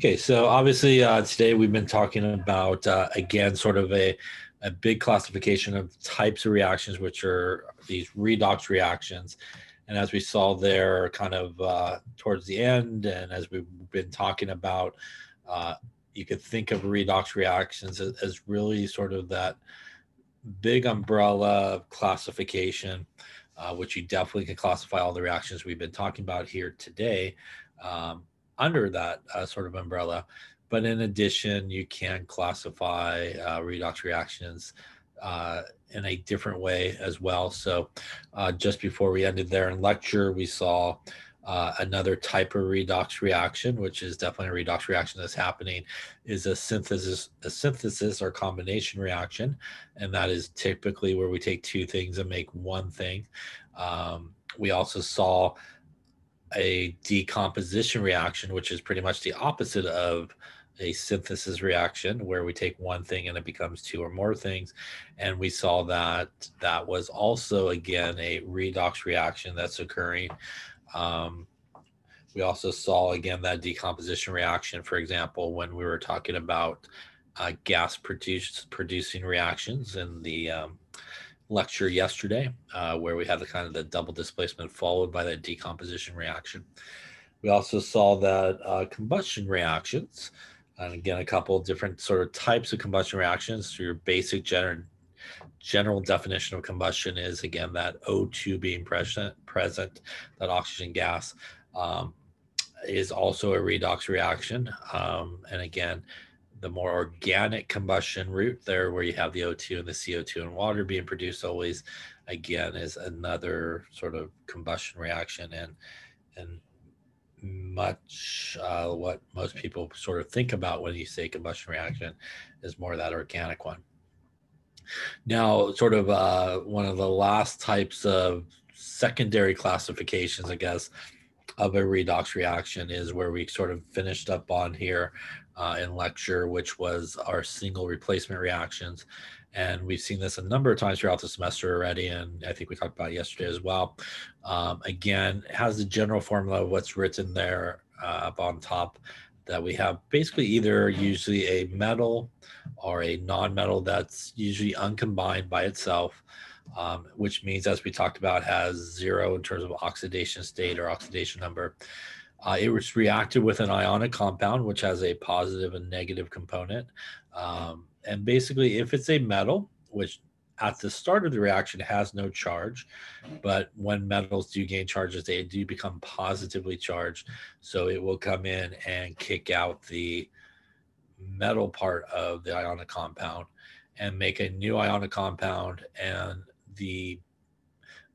Okay, so obviously today we've been talking about, again, sort of a big classification of types of reactions, which are these redox reactions. And as we saw there kind of towards the end, and as we've been talking about, you could think of redox reactions as really sort of that big umbrella classification, which you definitely can classify all the reactions we've been talking about here today under that sort of umbrella. But in addition, you can classify redox reactions in a different way as well. So just before we ended there in lecture, we saw another type of redox reaction, which is definitely a redox reaction that's happening, is a synthesis or combination reaction. And that is typically where we take two things and make one thing. We also saw a decomposition reaction, which is pretty much the opposite of a synthesis reaction, where we take one thing and it becomes two or more things. And we saw that that was also, again, a redox reaction that's occurring. We also saw, again, that decomposition reaction, for example, when we were talking about gas producing reactions in the lecture yesterday, where we had the kind of the double displacement followed by that decomposition reaction. We also saw that combustion reactions, and again, a couple of different sort of types of combustion reactions. So your basic general definition of combustion is, again, that O2 being present, that oxygen gas, is also a redox reaction. And again, the more organic combustion route there, where you have the O2 and the CO2 and water being produced, always, again, is another sort of combustion reaction, and much what most people sort of think about when you say combustion reaction is more that organic one. Now, sort of one of the last types of secondary classifications, I guess, of a redox reaction is where we sort of finished up on here in lecture, which was our single replacement reactions. And we've seen this a number of times throughout the semester already, and I think we talked about it yesterday as well. Again, it has the general formula of what's written there up on top, that we have basically either usually a metal or a non-metal that's usually uncombined by itself, which means, as we talked about, has zero in terms of oxidation state or oxidation number. It was reacted with an ionic compound, which has a positive and negative component. And basically, if it's a metal, which at the start of the reaction has no charge, but when metals do gain charges, they do become positively charged. So it will come in and kick out the metal part of the ionic compound and make a new ionic compound, and the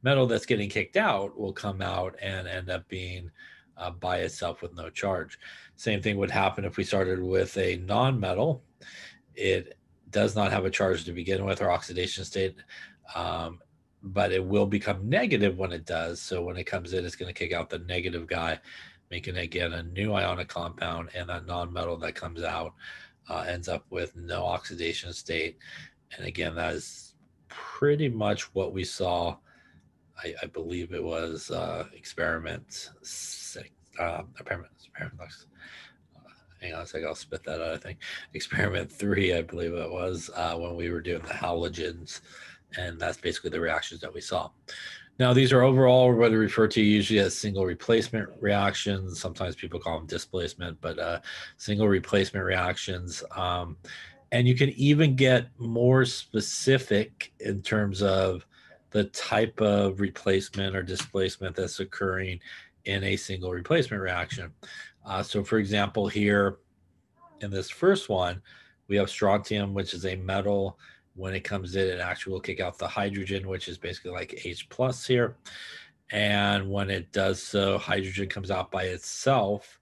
metal that's getting kicked out will come out and end up being by itself with no charge. Same thing would happen if we started with a non-metal. It does not have a charge to begin with, or oxidation state, but it will become negative when it does. So when it comes in, it's going to kick out the negative guy, making, again, a new ionic compound, and that non-metal that comes out ends up with no oxidation state. And again, that is pretty much what we saw. I believe it was experiment 6, experiment, hang on a second, I'll spit that out. I think experiment 3, I believe it was, when we were doing the halogens, and that's basically the reactions that we saw. Now, these are overall what are referred to usually as single replacement reactions. Sometimes people call them displacement, but single replacement reactions. And you can even get more specific in terms of the type of replacement or displacement that's occurring in a single replacement reaction. So, for example, here in this first one, we have strontium, which is a metal. When it comes in, it actually will kick out the hydrogen, which is basically like H plus here. And when it does so, hydrogen comes out by itself.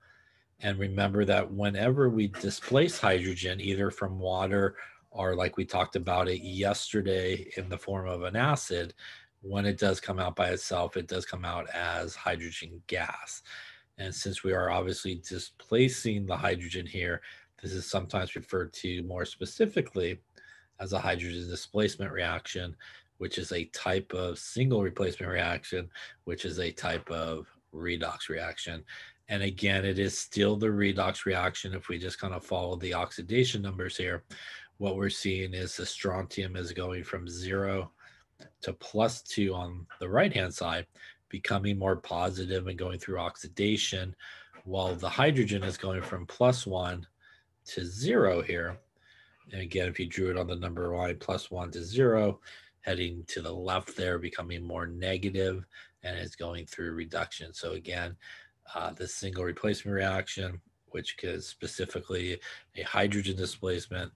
And remember that whenever we displace hydrogen, either from water or, like we talked about it yesterday, in the form of an acid, when it does come out by itself, it does come out as hydrogen gas. And since we are obviously displacing the hydrogen here, this is sometimes referred to more specifically as a hydrogen displacement reaction, which is a type of single replacement reaction, which is a type of redox reaction. And again, it is still the redox reaction. If we just kind of follow the oxidation numbers here, what we're seeing is the strontium is going from 0 to +2 on the right-hand side, becoming more positive and going through oxidation, while the hydrogen is going from +1 to 0 here. And again, if you drew it on the number line, +1 to 0, heading to the left there, becoming more negative, and it's going through reduction. So again, the single replacement reaction, which is specifically a hydrogen displacement,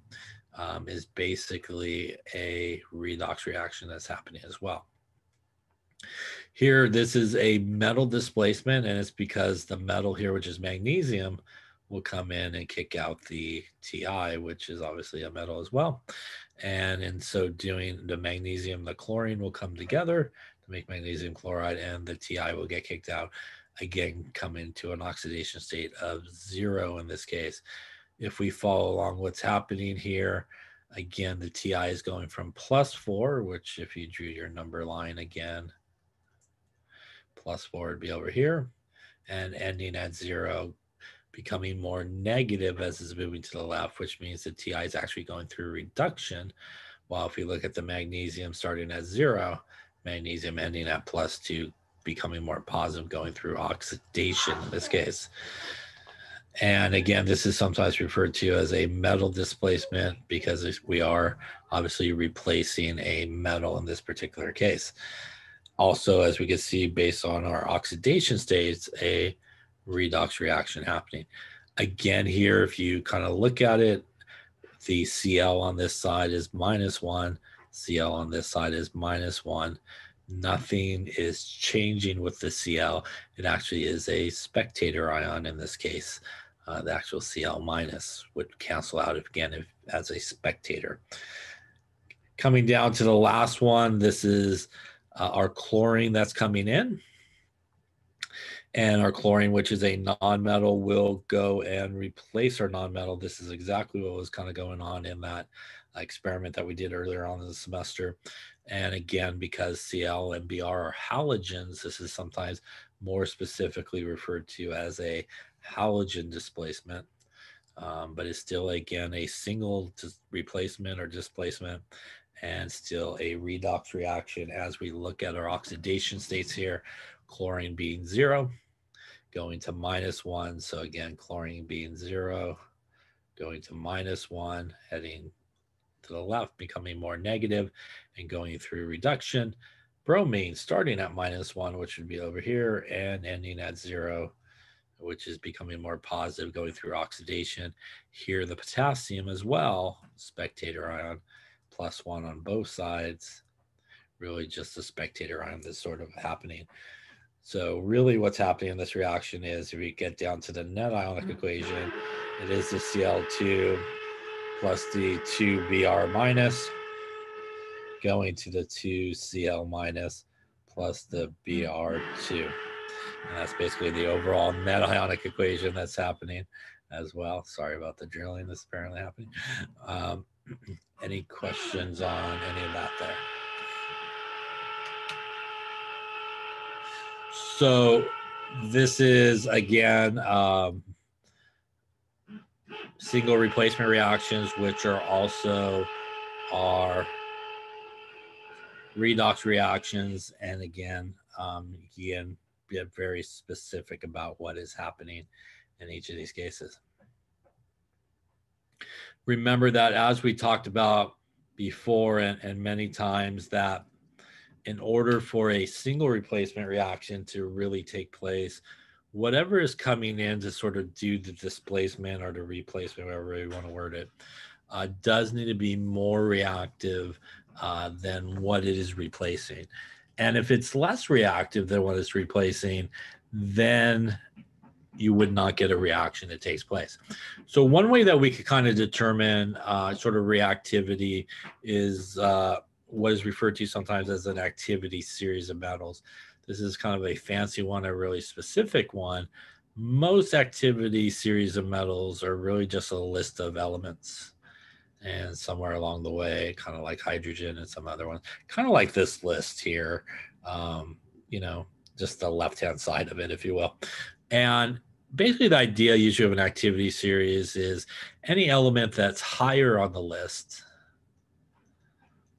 is basically a redox reaction that's happening as well. Here, this is a metal displacement, and it's because the metal here, which is magnesium, will come in and kick out the Ti, which is obviously a metal as well. And in so doing, the magnesium, the chlorine will come together to make magnesium chloride, and the Ti will get kicked out. Again, come into an oxidation state of 0 in this case. If we follow along what's happening here, again, the Ti is going from +4, which if you drew your number line again, +4 would be over here, and ending at 0, becoming more negative as it's moving to the left, which means the Ti is actually going through reduction. While if we look at the magnesium starting at 0, magnesium ending at +2, becoming more positive, going through oxidation in this case. And again, this is sometimes referred to as a metal displacement because we are obviously replacing a metal in this particular case. Also, as we can see, based on our oxidation states, a redox reaction happening. Again, here, if you kind of look at it, the Cl on this side is -1, Cl on this side is -1. Nothing is changing with the Cl. It actually is a spectator ion in this case. The actual Cl- would cancel out again as a spectator. Coming down to the last one, this is our chlorine that's coming in. And our chlorine, which is a nonmetal, will go and replace our nonmetal. This is exactly what was kind of going on in that experiment that we did earlier on in the semester. And again, because Cl and Br are halogens, this is sometimes more specifically referred to as a halogen displacement, but it's still, again, a single replacement or displacement, and still a redox reaction as we look at our oxidation states here. Chlorine being 0, going to -1. So again, chlorine being 0, going to -1, heading to the left, becoming more negative and going through reduction. Bromine starting at -1, which would be over here, and ending at 0, which is becoming more positive, going through oxidation. Here, the potassium as well, spectator ion, +1 on both sides. Really just a spectator ion that's sort of happening. So really what's happening in this reaction is if we get down to the net ionic equation, it is the Cl2 plus the 2Br- going to the 2Cl- plus the Br2. And that's basically the overall net ionic equation that's happening as well. Sorry about the drilling that's apparently happening. Any questions on any of that there? So this is, again, single replacement reactions, which are also our redox reactions. And again, get very specific about what is happening in each of these cases. Remember that, as we talked about before and many times, that in order for a single replacement reaction to really take place, whatever is coming in to sort of do the displacement or the replacement, however you want to word it, does need to be more reactive than what it is replacing. And if it's less reactive than what it's replacing, then you would not get a reaction that takes place. So one way that we could kind of determine sort of reactivity is what is referred to sometimes as an activity series of metals. This is kind of a fancy one, a really specific one. Most activity series of metals are really just a list of elements. And somewhere along the way, kind of like hydrogen and some other ones, kind of like this list here, just the left-hand side of it, if you will. And basically the idea usually of an activity series is any element that's higher on the list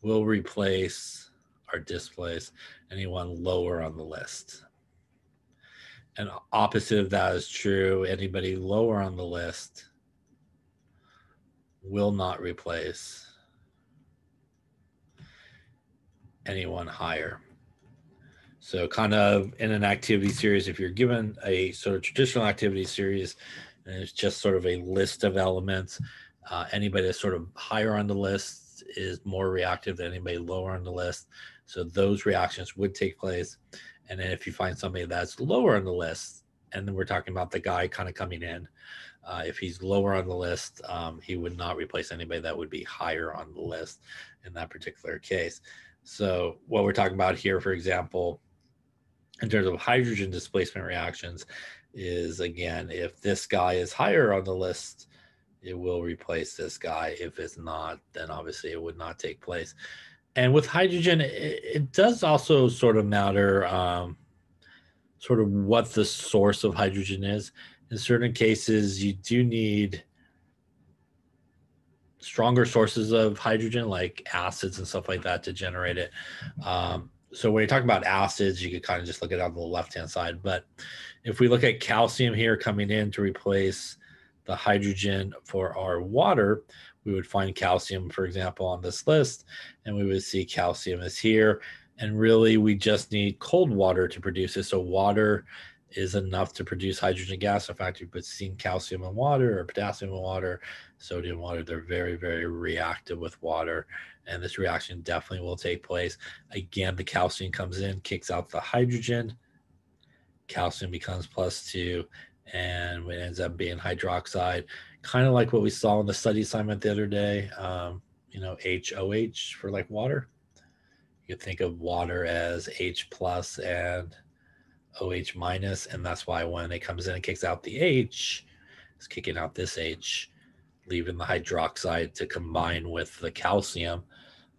will replace or displace anyone lower on the list. And opposite of that is true. Anybody lower on the list will not replace anyone higher. So kind of in an activity series, if you're given a sort of traditional activity series, and it's just sort of a list of elements, anybody that's sort of higher on the list is more reactive than anybody lower on the list. So those reactions would take place. And then if you find somebody that's lower on the list, and then we're talking about the guy kind of coming in, if he's lower on the list, he would not replace anybody that would be higher on the list in that particular case. So what we're talking about here, for example, in terms of hydrogen displacement reactions is, again, if this guy is higher on the list, it will replace this guy. If it's not, then obviously it would not take place. And with hydrogen, it does also sort of matter sort of what the source of hydrogen is. In certain cases, you do need stronger sources of hydrogen, like acids and stuff like that, to generate it. So when you're talking about acids, you could kind of just look at it on the left-hand side. But if we look at calcium here coming in to replace the hydrogen for our water, we would find calcium, for example, on this list, and we would see calcium is here. And really, we just need cold water to produce it. So water is enough to produce hydrogen gas. In fact, you've seen calcium in water or potassium in water, sodium water. They're very, very reactive with water. And this reaction definitely will take place. Again, the calcium comes in, kicks out the hydrogen. Calcium becomes +2, and it ends up being hydroxide, kind of like what we saw in the study assignment the other day, HOH for like water. You could think of water as H+ and OH-, and that's why when it comes in and kicks out the H, it's kicking out this H, leaving the hydroxide to combine with the calcium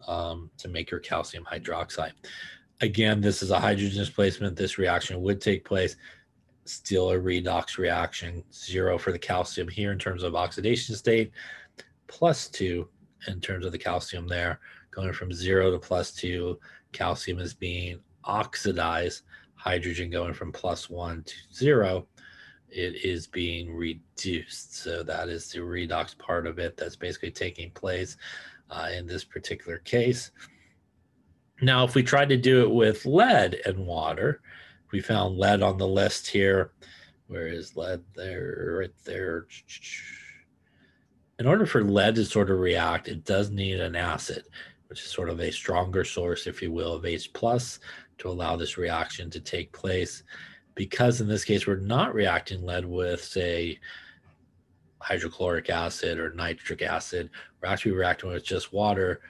to make your calcium hydroxide. Again, this is a hydrogen displacement. This reaction would take place. Still a redox reaction. 0 for the calcium here in terms of oxidation state, +2 in terms of the calcium there. Going from 0 to +2, calcium is being oxidized. Hydrogen going from +1 to 0, it is being reduced. So that is the redox part of it that's basically taking place in this particular case. Now, if we tried to do it with lead and water, we found lead on the list here. Where is lead? There, right there. In order for lead to sort of react, it does need an acid, which is sort of a stronger source, if you will, of H+ to allow this reaction to take place. Because in this case, we're not reacting lead with, say, hydrochloric acid or nitric acid, we're actually reacting with just water,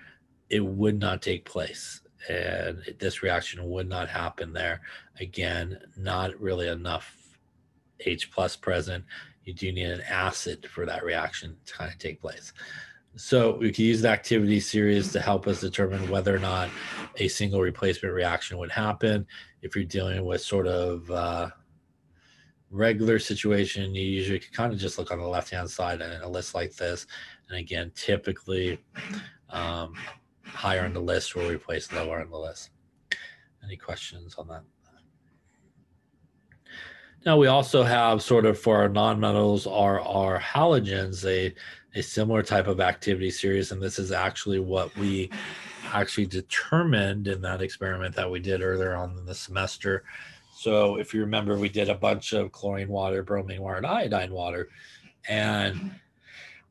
it would not take place. And this reaction would not happen there. Again, not really enough H+ present. You do need an acid for that reaction to kind of take place. So we can use the activity series to help us determine whether or not a single replacement reaction would happen. If you're dealing with sort of regular situation, you usually can kind of just look on the left-hand side in a list like this. And again, typically higher on the list will replace lower on the list. Any questions on that? Now we also have sort of for our nonmetals or our halogens, a similar type of activity series. And this is actually what we actually determined in that experiment that we did earlier on in the semester. So if you remember, we did a bunch of chlorine water, bromine water, and iodine water. And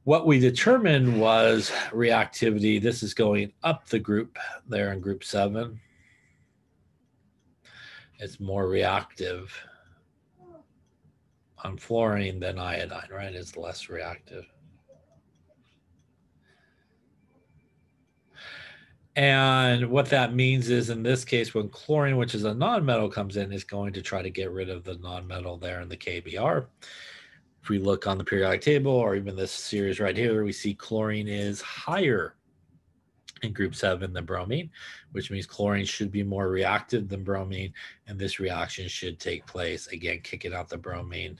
what we determined was reactivity. This is going up the group there in group 7. It's more reactive on fluorine than iodine, right? It's less reactive. And what that means is, in this case, when chlorine, which is a nonmetal, comes in, is going to try to get rid of the nonmetal there in the KBr. If we look on the periodic table, or even this series right here, we see chlorine is higher in group 7 than bromine, which means chlorine should be more reactive than bromine, and this reaction should take place, again, kicking out the bromine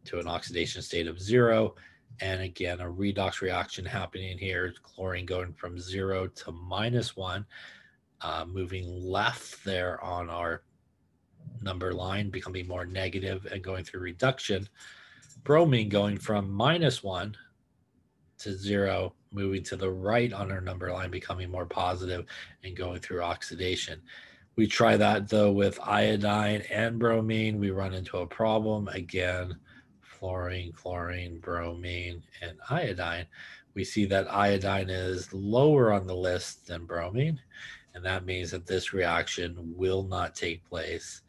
to an oxidation state of 0. And again, a redox reaction happening here, chlorine going from 0 to -1, moving left there on our number line, becoming more negative and going through reduction. Bromine going from -1 to 0, moving to the right on our number line, becoming more positive and going through oxidation. We try that though with iodine and bromine. We run into a problem. Again, fluorine, chlorine, bromine, and iodine. We see that iodine is lower on the list than bromine, and that means that this reaction will not take place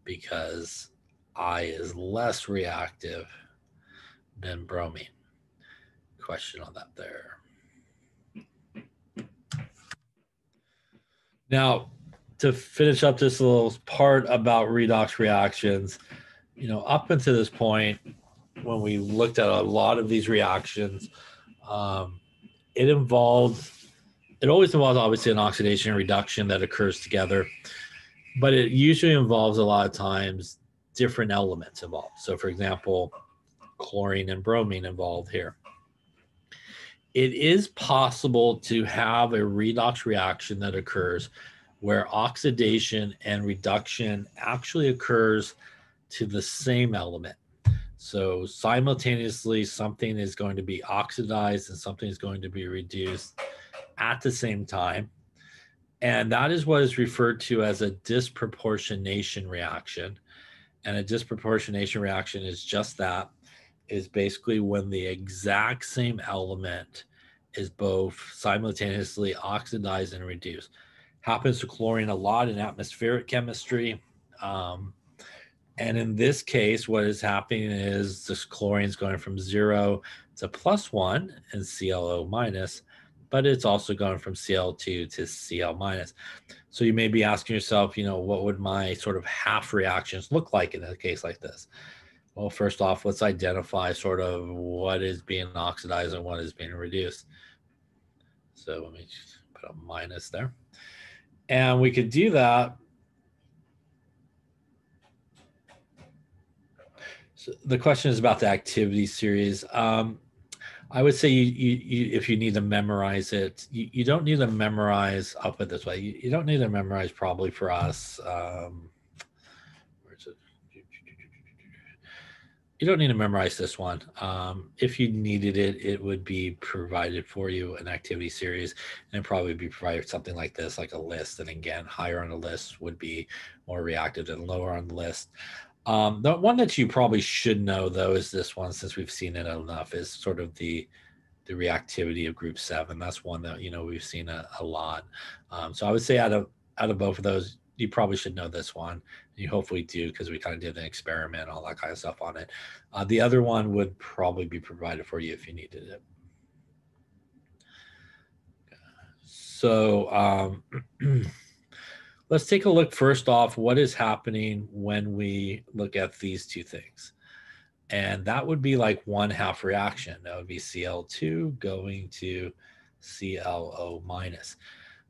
because I is less reactive than bromine. Question on that there. Now, to finish up this little part about redox reactions, you know, up until this point, when we looked at a lot of these reactions, it always involves obviously an oxidation and reduction that occurs together, but it usually involves a lot of times different elements involved. So for example, chlorine and bromine involved here. It is possible to have a redox reaction that occurs where oxidation and reduction actually occurs to the same element. So simultaneously, something is going to be oxidized and something is going to be reduced at the same time. And that is what is referred to as a disproportionation reaction. And a disproportionation reaction is just that, is basically when the exact same element is both simultaneously oxidized and reduced. Happens to chlorine a lot in atmospheric chemistry. And in this case, what is happening is this chlorine is going from 0 to +1 and ClO minus, but it's also going from Cl2 to Cl minus. So you may be asking yourself, you know, what would my sort of half reactions look like in a case like this? Well, first off, let's identify sort of what is being oxidized and what is being reduced. So let me just put a minus there. And we could do that. So the question is about the activity series. I would say if you need to memorize it, you don't need to memorize, I'll put it this way, you don't need to memorize probably for us. Where's it? You don't need to memorize this one. If you needed it, it would be provided for you, an activity series, and probably be provided something like this, like a list. And again, higher on the list would be more reactive than lower on the list. The one that you probably should know, though, is this one, since we've seen it enough, is sort of the reactivity of group 7. That's one that, you know, we've seen a lot. So I would say out of both of those, you probably should know this one. You hopefully do, because we kind of did an experiment, all that kind of stuff on it. The other one would probably be provided for you if you needed it. So let's take a look first off, what is happening when we look at these two things. And that would be like one half reaction. That would be Cl2 going to ClO minus.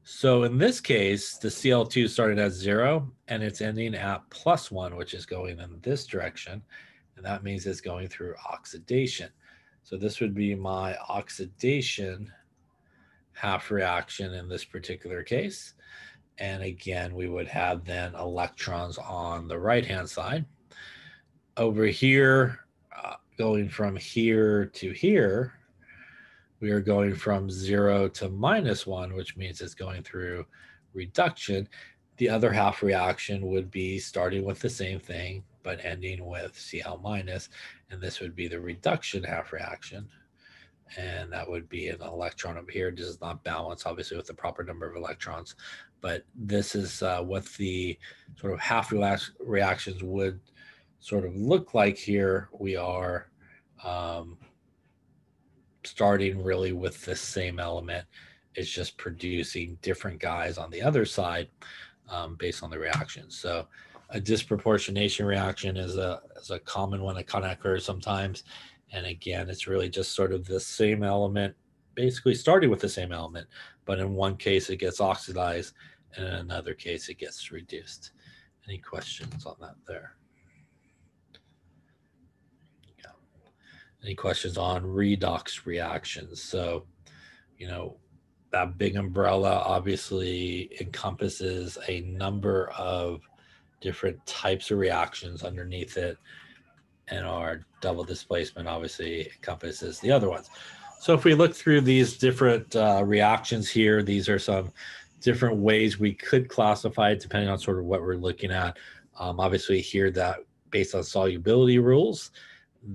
So in this case, the Cl2 started at 0 and it's ending at +1, which is going in this direction. And that means it's going through oxidation. So this would be my oxidation half reaction in this particular case. And again, we would have then electrons on the right-hand side. Over here, going from here to here, we are going from 0 to -1, which means it's going through reduction. The other half reaction would be starting with the same thing, but ending with Cl minus, and this would be the reduction half reaction. And that would be an electron over here. This is not balanced, obviously, with the proper number of electrons, but this is what the sort of half reactions would sort of look like here. We are starting really with the same element. It's just producing different guys on the other side based on the reaction. So a disproportionation reaction is a common one that kind of occurs sometimes. And again, it's really just sort of the same element, basically starting with the same element, but in one case it gets oxidized and in another case it gets reduced. Any questions on that there? Yeah. Any questions on redox reactions? So, that big umbrella obviously encompasses a number of different types of reactions underneath it, and our double displacement obviously encompasses the other ones. So if we look through these different reactions here, these are some different ways we could classify it depending on sort of what we're looking at. Obviously here, that based on solubility rules,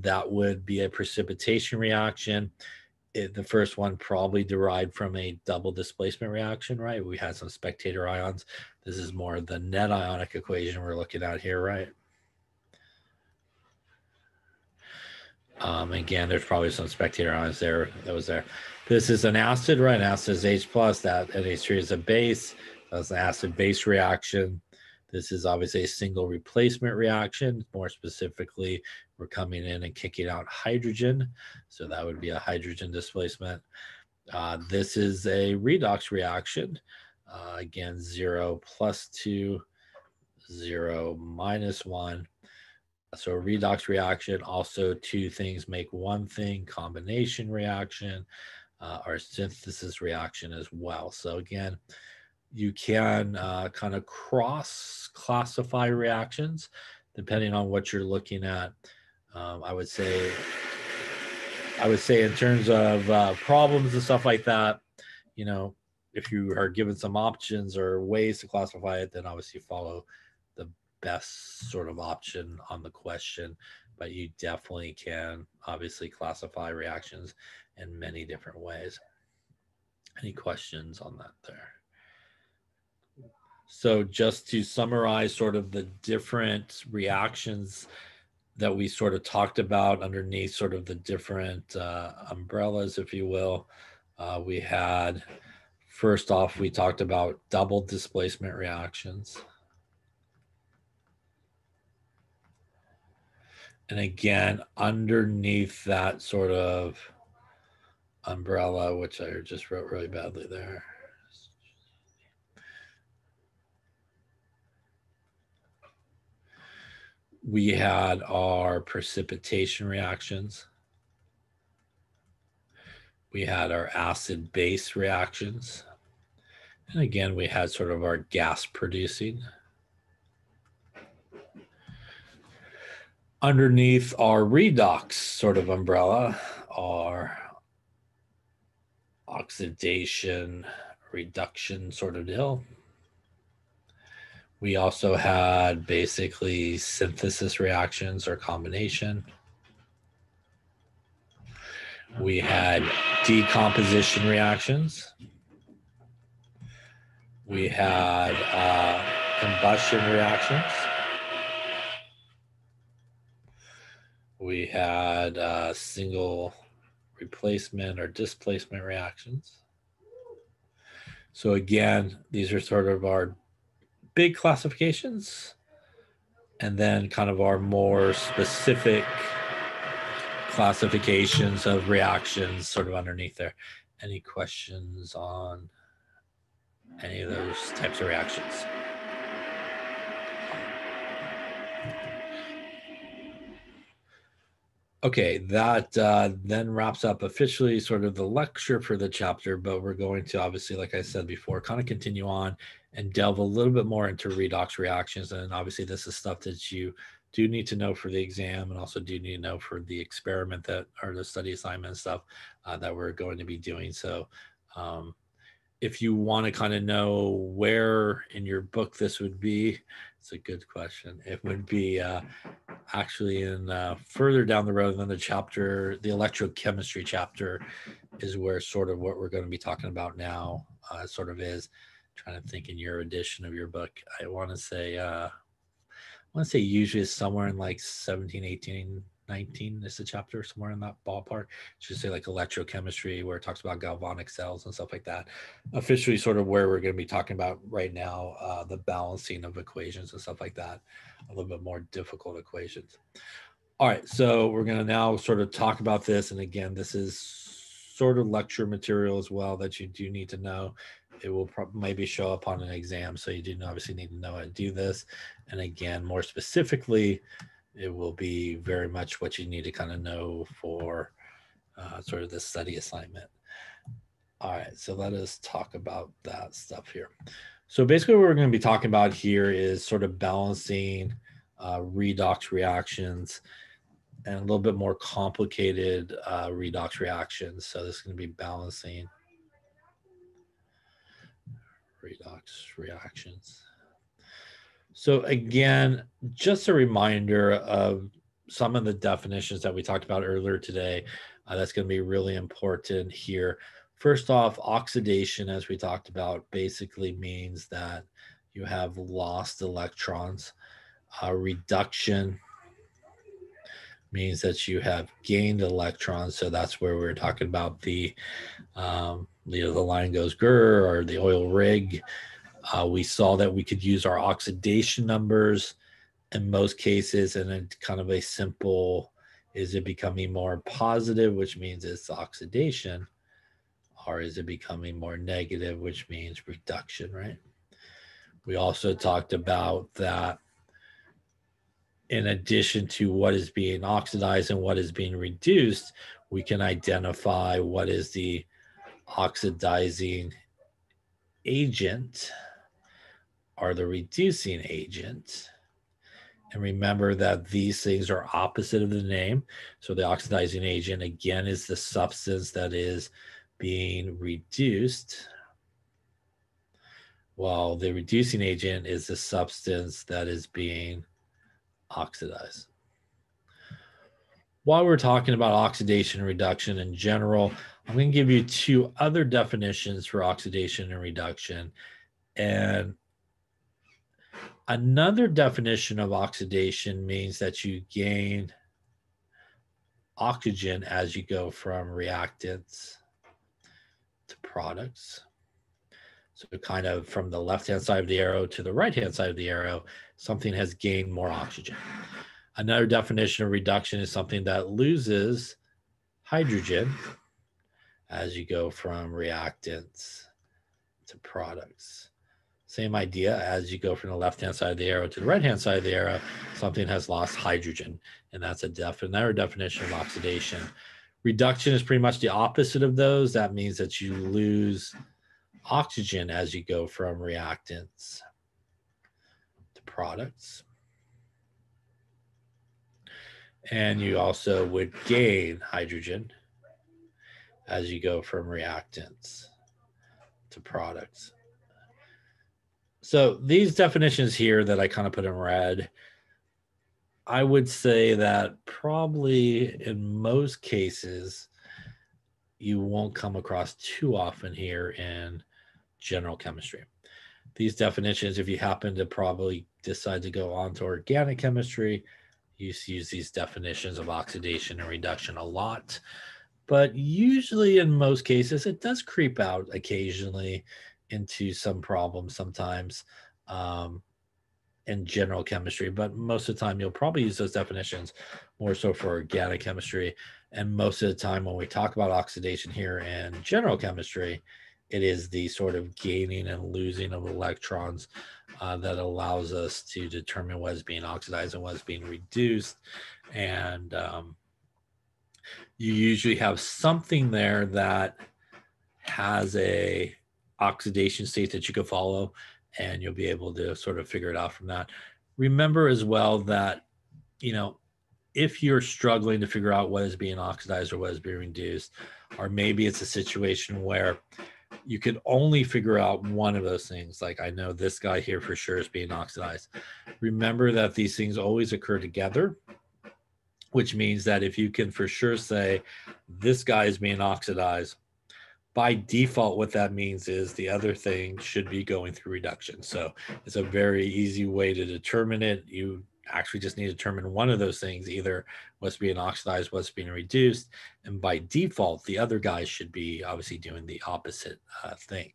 that would be a precipitation reaction. The first one probably derived from a double displacement reaction, right? We had some spectator ions. This is more the net ionic equation we're looking at here, right? Again, there's probably some spectator ions there. That was there. This is an acid, right? An acid is H+. That NH3 is a base. That's an acid-base reaction. This is obviously a single replacement reaction. More specifically, we're coming in and kicking out hydrogen. So that would be a hydrogen displacement. This is a redox reaction. Again, 0 plus 2, 0 minus 1. So a redox reaction, also two things make one thing, combination reaction, or synthesis reaction as well. So again, you can kind of cross-classify reactions depending on what you're looking at. I would say in terms of problems and stuff like that, if you are given some options or ways to classify it, then obviously follow the best sort of option on the question, but you definitely can obviously classify reactions in many different ways. Any questions on that there? So just to summarize sort of the different reactions that we sort of talked about underneath sort of the different umbrellas, if you will, we had, first off, we talked about double displacement reactions. And again, underneath that sort of umbrella, which I just wrote really badly there, we had our precipitation reactions. We had our acid-base reactions. And again, we had sort of our gas producing. Underneath our redox sort of umbrella are oxidation, reduction sort of deal. We also had basically synthesis reactions or combination. We had decomposition reactions. We had combustion reactions. We had single replacement or displacement reactions. So again, these are sort of our big classifications, and then kind of our more specific classifications of reactions sort of underneath there. Any questions on any of those types of reactions? Okay, that then wraps up officially sort of the lecture for the chapter, but we're going to obviously, like I said before, kind of continue on and delve a little bit more into redox reactions. And obviously this is stuff that you do need to know for the exam, and also do need to know for the experiment that, or the study assignment stuff that we're going to be doing. So if you want to kind of know where in your book this would be, it's a good question. It would be actually in further down the road than the chapter, the electrochemistry chapter is where sort of what we're going to be talking about now sort of is. Trying to think in your edition of your book. I want to say usually it's somewhere in like 17, 18, 19 is the chapter, somewhere in that ballpark. Should say like electrochemistry, where it talks about galvanic cells and stuff like that. Officially sort of where we're going to be talking about right now, the balancing of equations and stuff like that, a little bit more difficult equations. All right, so we're going to now sort of talk about this. And again, this is sort of lecture material as well that you do need to know. It will maybe show up on an exam, so you do obviously need to know how to do this. And again, more specifically, it will be very much what you need to kind of know for sort of the study assignment. All right, so let us talk about that stuff here. So basically what we're going to be talking about here is sort of balancing redox reactions and a little bit more complicated redox reactions. So this is going to be balancing redox reactions. So again, just a reminder of some of the definitions that we talked about earlier today. That's going to be really important here. First off, oxidation, as we talked about, basically means that you have lost electrons. Reduction means that you have gained electrons. So that's where we're talking about the the line goes grr, or the oil rig. We saw that we could use our oxidation numbers in most cases, and then kind of a simple, is it becoming more positive, which means it's oxidation, or is it becoming more negative, which means reduction, right? We also talked about that in addition to what is being oxidized and what is being reduced, we can identify what is the oxidizing agent or the reducing agent. And remember that these things are opposite of the name. So the oxidizing agent, again, is the substance that is being reduced, while the reducing agent is the substance that is being oxidized. While we're talking about oxidation and reduction in general, I'm going to give you two other definitions for oxidation and reduction. And another definition of oxidation means that you gain oxygen as you go from reactants to products. So kind of from the left-hand side of the arrow to the right-hand side of the arrow, something has gained more oxygen. Another definition of reduction is something that loses hydrogen as you go from reactants to products. Same idea, as you go from the left-hand side of the arrow to the right-hand side of the arrow, something has lost hydrogen, and that's another definition of oxidation. Reduction is pretty much the opposite of those. That means that you lose oxygen as you go from reactants to products. And you also would gain hydrogen as you go from reactants to products. So these definitions here that I kind of put in red, I would say that probably in most cases, you won't come across too often here in general chemistry. These definitions, if you happen to probably decide to go on to organic chemistry, you use these definitions of oxidation and reduction a lot. But usually in most cases, it does creep out occasionally into some problems sometimes in general chemistry. But most of the time, you'll probably use those definitions more so for organic chemistry. And most of the time when we talk about oxidation here in general chemistry, it is the sort of gaining and losing of electrons that allows us to determine what is being oxidized and what is being reduced. And you usually have something there that has a oxidation state that you can follow, and you'll be able to sort of figure it out from that. Remember as well that, you know, if you're struggling to figure out what is being oxidized or what is being reduced, or maybe it's a situation where you could only figure out one of those things, like I know this guy here for sure is being oxidized. Remember that these things always occur together, which means that if you can for sure say this guy is being oxidized, by default, what that means is the other thing should be going through reduction. So it's a very easy way to determine it. You actually just need to determine one of those things, either what's being oxidized, what's being reduced. And by default, the other guys should be obviously doing the opposite thing.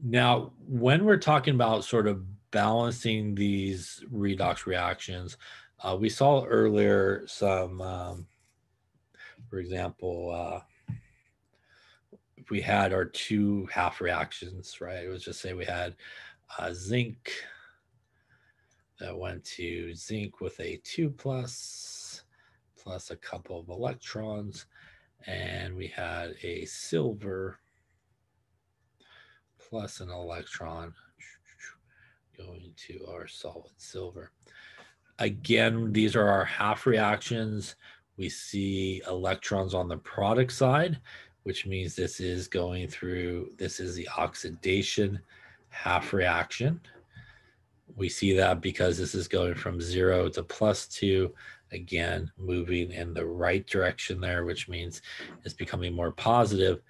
Now, when we're talking about sort of balancing these redox reactions, we saw earlier some, for example, if we had our two half reactions, right? Let's just say we had zinc that went to zinc with a 2+ plus a couple of electrons, and we had a silver plus an electron going to our solid silver. Again, these are our half reactions. We see electrons on the product side, which means this is going through, this is the oxidation half reaction. We see that because this is going from 0 to +2, again, moving in the right direction there, which means it's becoming more positive.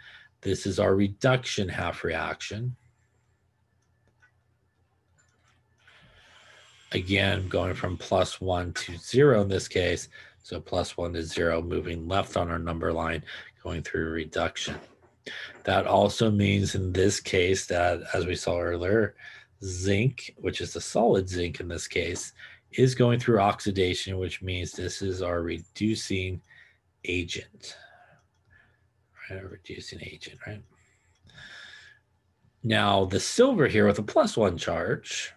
This is our reduction half reaction. Again, going from +1 to 0 in this case. So +1 to 0, moving left on our number line, going through reduction. That also means in this case that, as we saw earlier, zinc, which is the solid zinc in this case, is going through oxidation, which means this is our reducing agent. Right, a reducing agent, right? Now, the silver here with a +1 charge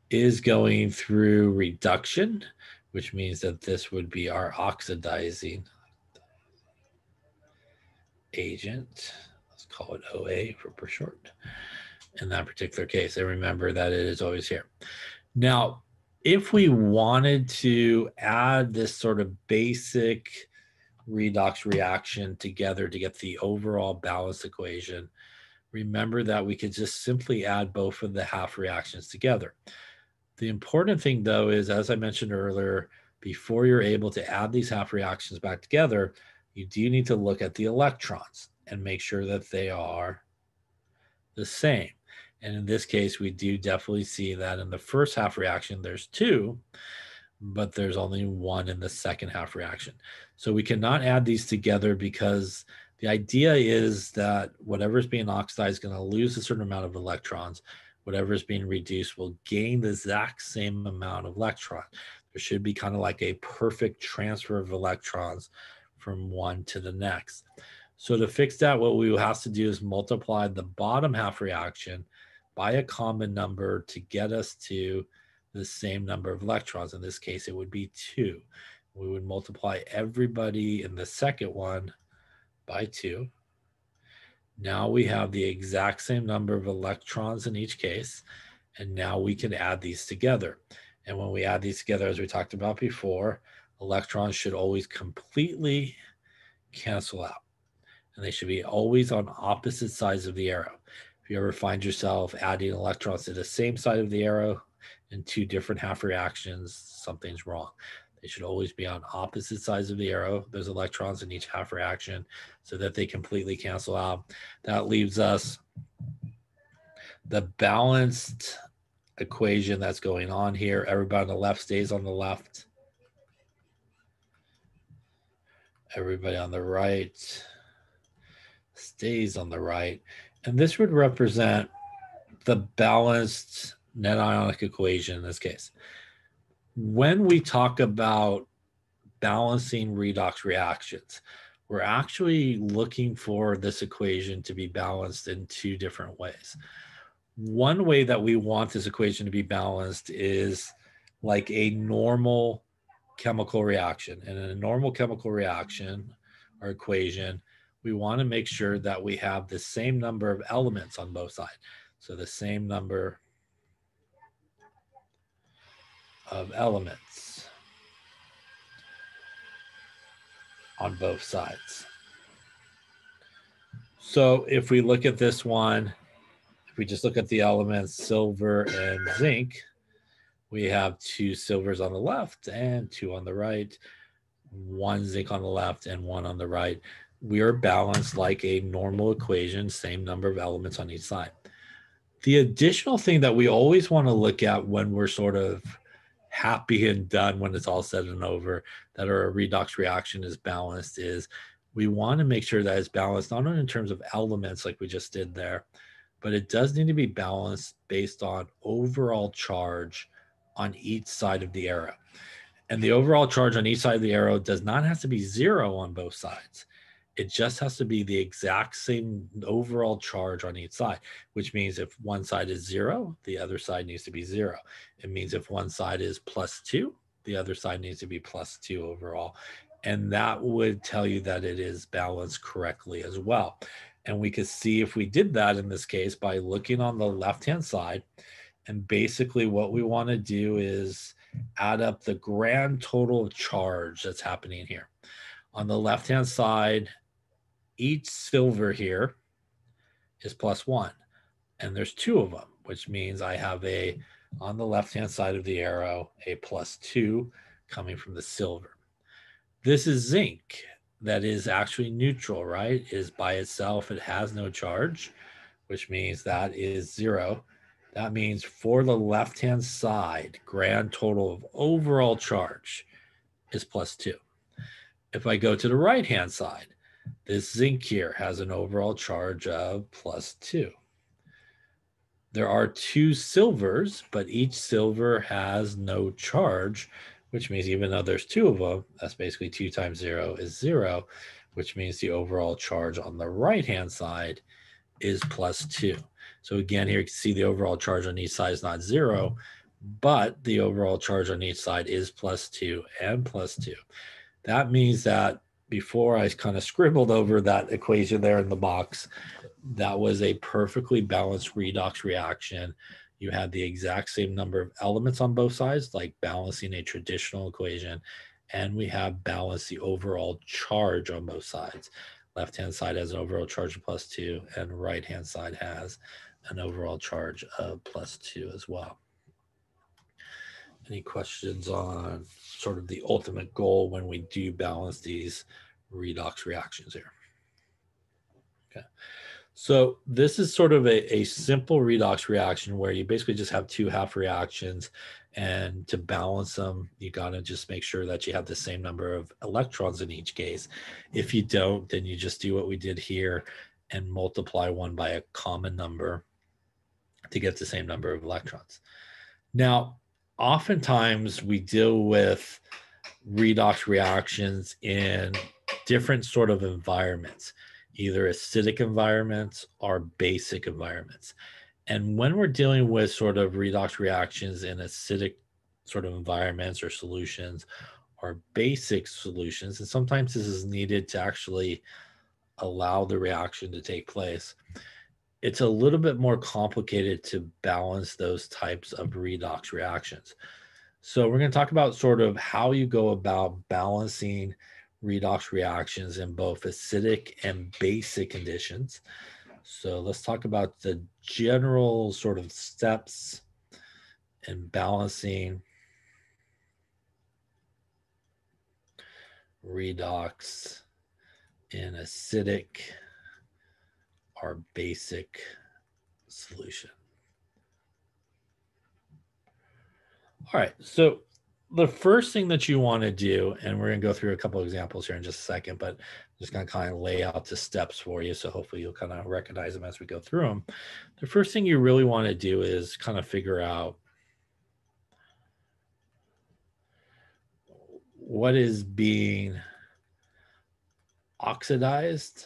is going through reduction, which means that this would be our oxidizing agent. Let's call it OA for short in that particular case. And remember that it is always here. Now, if we wanted to add this sort of basic redox reaction together to get the overall balanced equation, remember that we could just simply add both of the half reactions together. The important thing, though, is, as I mentioned earlier, before you're able to add these half reactions back together, you do need to look at the electrons and make sure that they are the same. And in this case, we do definitely see that in the first half reaction, there's 2, but there's only 1 in the second half reaction. So we cannot add these together because the idea is that whatever is being oxidized is going to lose a certain amount of electrons. Whatever is being reduced will gain the exact same amount of electrons. There should be kind of like a perfect transfer of electrons from one to the next. So to fix that, what we will have to do is multiply the bottom half reaction by a common number to get us to the same number of electrons. In this case, it would be 2. We would multiply everybody in the second one by 2. Now we have the exact same number of electrons in each case, and now we can add these together. And when we add these together, as we talked about before, electrons should always completely cancel out, and they should be always on opposite sides of the arrow. If you ever find yourself adding electrons to the same side of the arrow in 2 different half reactions, something's wrong. They should always be on opposite sides of the arrow, those electrons in each half reaction, so that they completely cancel out. That leaves us the balanced equation that's going on here. Everybody on the left stays on the left. Everybody on the right stays on the right. And this would represent the balanced net ionic equation in this case. When we talk about balancing redox reactions, we're actually looking for this equation to be balanced in 2 different ways. One way that we want this equation to be balanced is like a normal chemical reaction. And in a normal chemical reaction or equation, we want to make sure that we have the same number of elements on both sides. So the same number of elements on both sides. So if we look at this one, if we just look at the elements silver and zinc, we have 2 silvers on the left and 2 on the right, 1 zinc on the left and 1 on the right. We are balanced like a normal equation, same number of elements on each side. The additional thing that we always want to look at when we're sort of happy and done, when it's all said and over, that our redox reaction is balanced, is we want to make sure that it's balanced not only in terms of elements like we just did there, but it does need to be balanced based on overall charge on each side of the arrow. And the overall charge on each side of the arrow does not have to be 0 on both sides. It just has to be the exact same overall charge on each side, which means if one side is 0, the other side needs to be 0. It means if one side is +2, the other side needs to be +2 overall. And that would tell you that it is balanced correctly as well. And we could see if we did that in this case by looking on the left-hand side. And basically what we want to do is add up the grand total of charge that's happening here. On the left-hand side, each silver here is +1. And there's 2 of them, which means I have on the left-hand side of the arrow, a +2 coming from the silver. This is zinc that is actually neutral, right? It is by itself. It has no charge, which means that is 0. That means for the left-hand side, grand total of overall charge is +2. If I go to the right-hand side, this zinc here has an overall charge of +2. There are 2 silvers, but each silver has no charge, which means even though there's 2 of them, that's basically 2 times 0 is 0, which means the overall charge on the right-hand side is +2. So again, here you can see the overall charge on each side is not 0, but the overall charge on each side is +2 and +2. That means that before I kind of scribbled over that equation there in the box, that was a perfectly balanced redox reaction. You had the exact same number of elements on both sides, like balancing a traditional equation, and we have balanced the overall charge on both sides. Left-hand side has an overall charge of +2, and right-hand side has an overall charge of +2 as well. Any questions on sort of the ultimate goal when we do balance these redox reactions here? Okay. So this is sort of a simple redox reaction where you basically just have 2 half reactions, and to balance them, you got to just make sure that you have the same number of electrons in each case. If you don't, then you just do what we did here and multiply one by a common number to get the same number of electrons. Now, oftentimes we deal with redox reactions in different sort of environments, either acidic environments or basic environments. And when we're dealing with sort of redox reactions in acidic sort of environments or solutions or basic solutions, and sometimes this is needed to actually allow the reaction to take place, it's a little bit more complicated to balance those types of redox reactions. So we're going to talk about sort of how you go about balancing redox reactions in both acidic and basic conditions. So let's talk about the general sort of steps in balancing redox in acidic or basic solution. All right, so the first thing that you want to do, and we're going to go through a couple of examples here in just a second, but I'm just going to kind of lay out the steps for you, so hopefully you'll kind of recognize them as we go through them. The first thing you really want to do is kind of figure out what is being oxidized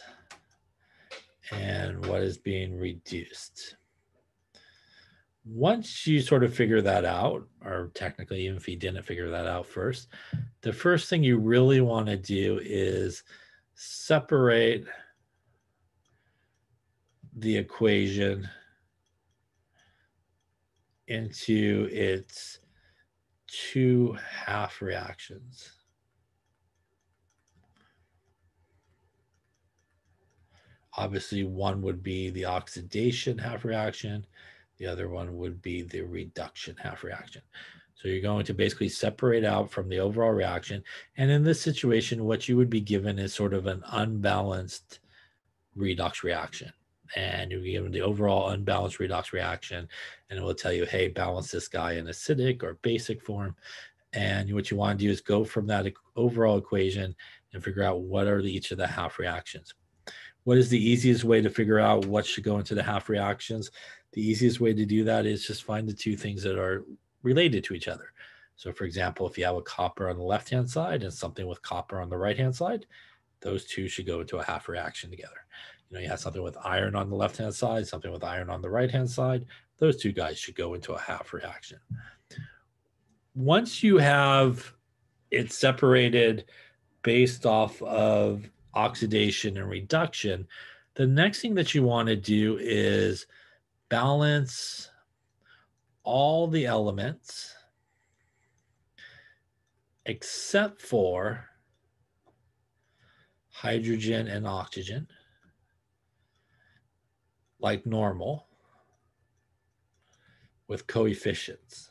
and what is being reduced. Once you sort of figure that out, or technically even if you didn't figure that out first, the first thing you really want to do is separate the equation into its 2 half reactions. Obviously, one would be the oxidation half reaction. The other one would be the reduction half reaction. So you're going to basically separate out from the overall reaction. And in this situation, what you would be given is sort of an unbalanced redox reaction. And you're given the overall unbalanced redox reaction, and it will tell you, hey, balance this guy in acidic or basic form. And what you want to do is go from that overall equation and figure out what are each of the half reactions. What is the easiest way to figure out what should go into the half reactions? The easiest way to do that is just find the 2 things that are related to each other. So for example, if you have a copper on the left-hand side and something with copper on the right-hand side, those two should go into a half reaction together. You know, you have something with iron on the left-hand side, something with iron on the right-hand side. Those two guys should go into a half reaction. Once you have it separated based off of oxidation and reduction, the next thing that you want to do is balance all the elements except for hydrogen and oxygen, like normal, with coefficients.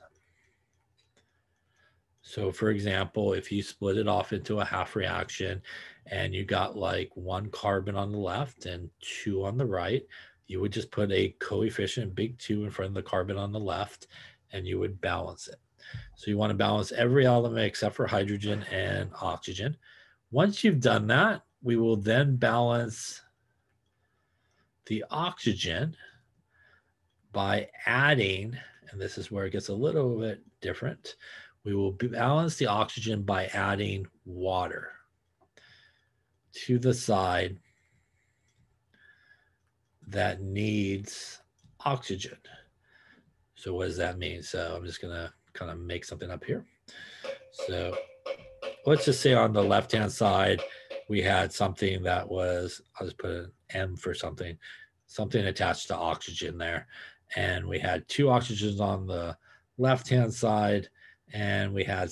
So for example, if you split it off into a half reaction and you got like 1 carbon on the left and 2 on the right, you would just put a coefficient, big 2, in front of the carbon on the left, and you would balance it. So you want to balance every element except for hydrogen and oxygen. Once you've done that, we will then balance the oxygen by adding, and this is where it gets a little bit different, we will balance the oxygen by adding water to the side that needs oxygen. So what does that mean? So I'm just going to kind of make something up here. So let's just say on the left-hand side, we had something that was, I'll just put an M for something attached to oxygen there. And we had 2 oxygens on the left-hand side, and we had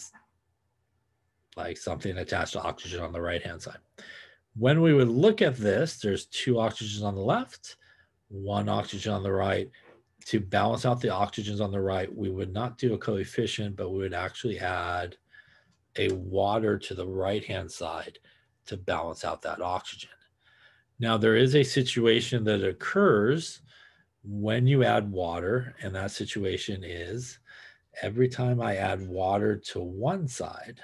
like something attached to oxygen on the right-hand side. When we would look at this, there's 2 oxygens on the left, 1 oxygen on the right. To balance out the oxygens on the right, we would not do a coefficient, but we would actually add a water to the right-hand side to balance out that oxygen. Now, there is a situation that occurs when you add water, and that situation is every time I add water to one side,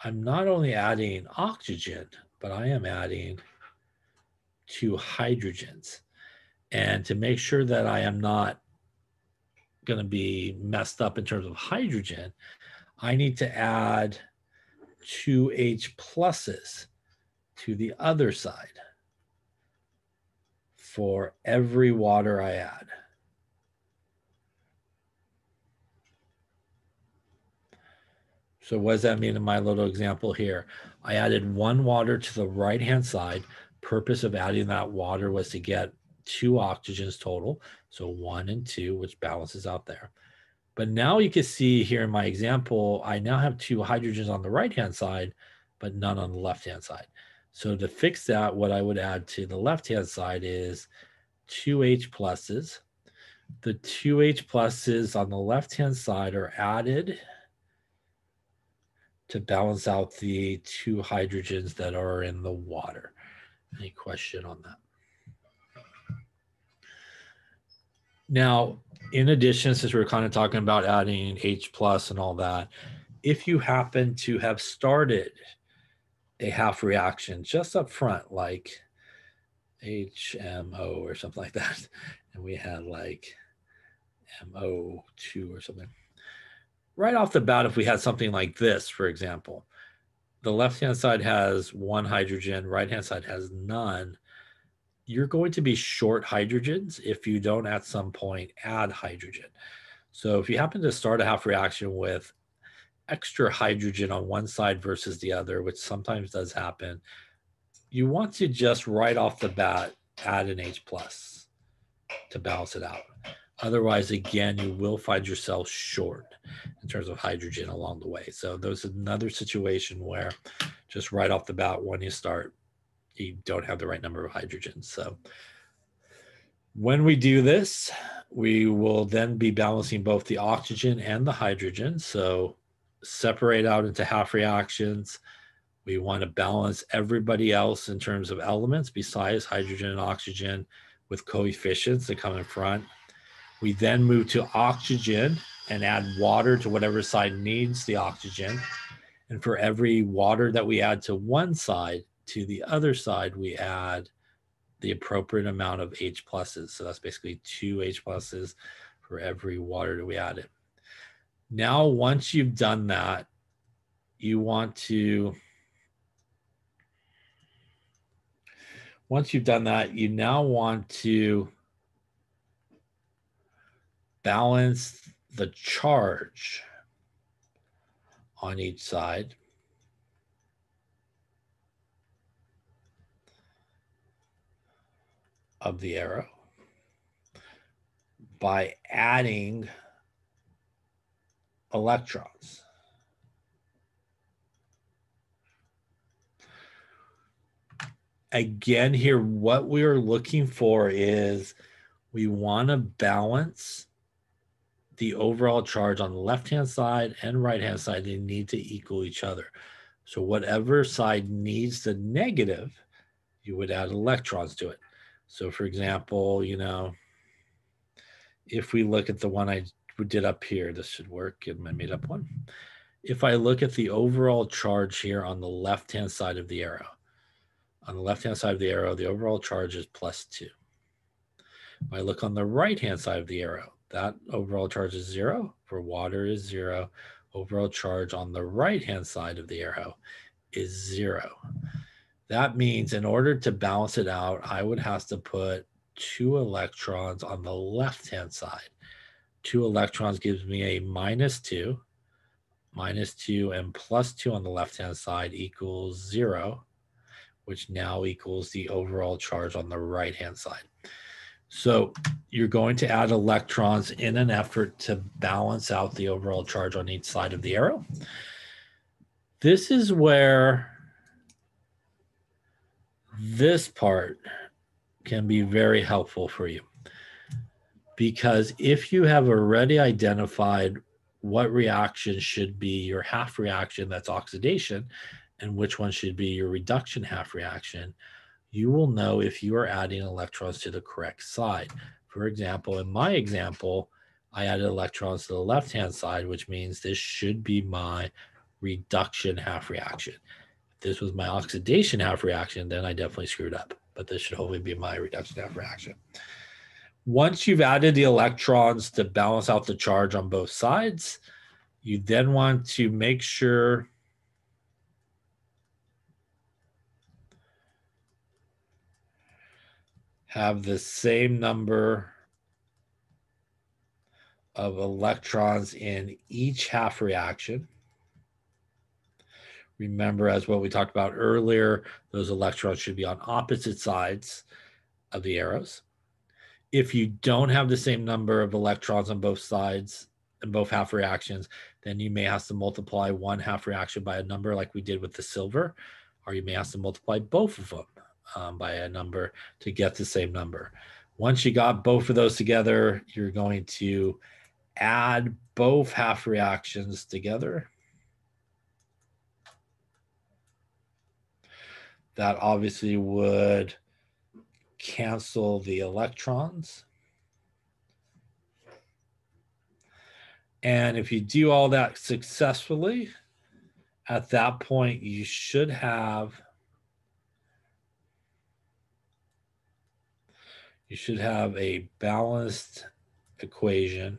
I'm not only adding oxygen, but I am adding 2 hydrogens. And to make sure that I am not going to be messed up in terms of hydrogen, I need to add 2 H pluses to the other side for every water I add. So what does that mean in my little example here? I added 1 water to the right-hand side. Purpose of adding that water was to get 2 oxygens total. So 1 and 2, which balances out there. But now you can see here in my example, I now have 2 hydrogens on the right-hand side, but none on the left-hand side. So to fix that, what I would add to the left-hand side is 2 H pluses. The 2 H pluses on the left-hand side are added to balance out the 2 hydrogens that are in the water. Any question on that? Now, in addition, since we're kind of talking about adding H plus and all that, if you happen to have started a half reaction just up front, like HMO or something like that, and we had like MO2 or something, right off the bat, if we had something like this, for example, the left-hand side has 1 hydrogen, right-hand side has none, you're going to be short hydrogens if you don't at some point add hydrogen. So if you happen to start a half reaction with extra hydrogen on one side versus the other, which sometimes does happen, you want to just right off the bat add an H plus to balance it out. Otherwise, again, you will find yourself short in terms of hydrogen along the way. So there's another situation where just right off the bat, when you start, you don't have the right number of hydrogens. So when we do this, we will then be balancing both the oxygen and the hydrogen. So separate out into half reactions. We want to balance everybody else in terms of elements besides hydrogen and oxygen with coefficients that come in front. We then move to oxygen and add water to whatever side needs the oxygen. And for every water that we add to one side, to the other side, we add the appropriate amount of H pluses. So that's basically 2 H pluses for every water that we added. Now, once you've done that, you want to Once you've done that, you now want to balance the charge on each side of the arrow by adding electrons. Again, here, what we are looking for is we want to balance the overall charge on the left-hand side and right-hand side. They need to equal each other. So whatever side needs the negative, you would add electrons to it. So for example, you know, if we look at the one I did up here, this should work in my made up one. If I look at the overall charge here on the left-hand side of the arrow, on the left-hand side of the arrow, the overall charge is +2. If I look on the right-hand side of the arrow, that overall charge is 0. For water is 0. Overall charge on the right-hand side of the arrow is 0. That means in order to balance it out, I would have to put 2 electrons on the left-hand side. 2 electrons gives me a -2. -2 and +2 on the left-hand side equals 0, which now equals the overall charge on the right-hand side. So you're going to add electrons in an effort to balance out the overall charge on each side of the arrow. This is where this part can be very helpful for you. Because if you have already identified what reaction should be your half reaction, that's oxidation, and which one should be your reduction half reaction, you will know if you are adding electrons to the correct side. For example, in my example, I added electrons to the left-hand side, which means this should be my reduction half reaction. If this was my oxidation half reaction, then I definitely screwed up, but this should hopefully be my reduction half reaction. Once you've added the electrons to balance out the charge on both sides, you then want to make sure have the same number of electrons in each half reaction. Remember, as what we talked about earlier, those electrons should be on opposite sides of the arrows. If you don't have the same number of electrons on both sides in both half reactions, then you may have to multiply one half reaction by a number like we did with the silver, or you may have to multiply both of them by a number to get the same number. Once you got both of those together, you're going to add both half reactions together. That obviously would cancel the electrons. And if you do all that successfully, at that point, you should have a balanced equation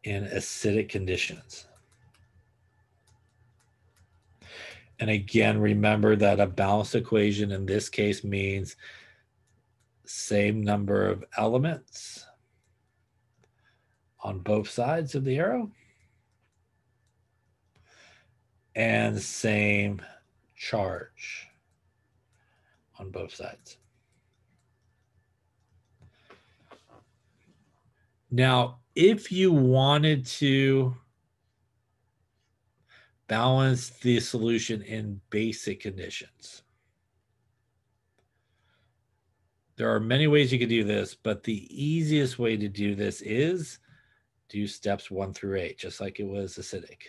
in acidic conditions. And again, remember that a balanced equation in this case means same number of elements on both sides of the arrow and same charge on both sides. Now, if you wanted to balance the solution in basic conditions, there are many ways you could do this, but the easiest way to do this is do steps 1 through 8, just like it was acidic.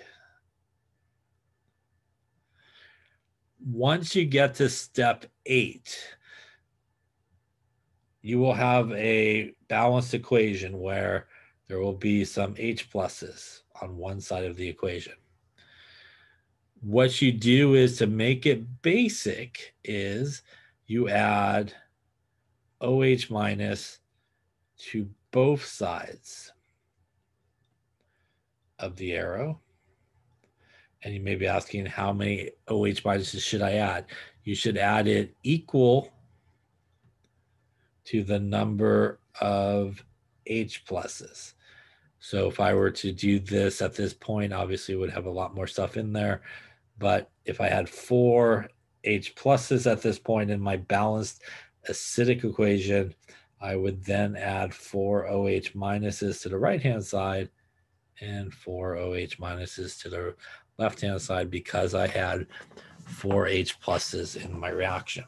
Once you get to step 8, you will have a balanced equation where there will be some H pluses on one side of the equation. What you do is, to make it basic, is you add OH minus to both sides of the arrow. And you may be asking, how many OH minuses should I add? You should add it equal to the number of H pluses. So if I were to do this at this point, obviously it would have a lot more stuff in there. But if I had 4 H pluses at this point in my balanced acidic equation, I would then add 4 OH minuses to the right-hand side and 4 OH minuses to the left-hand side because I had 4 H pluses in my reaction.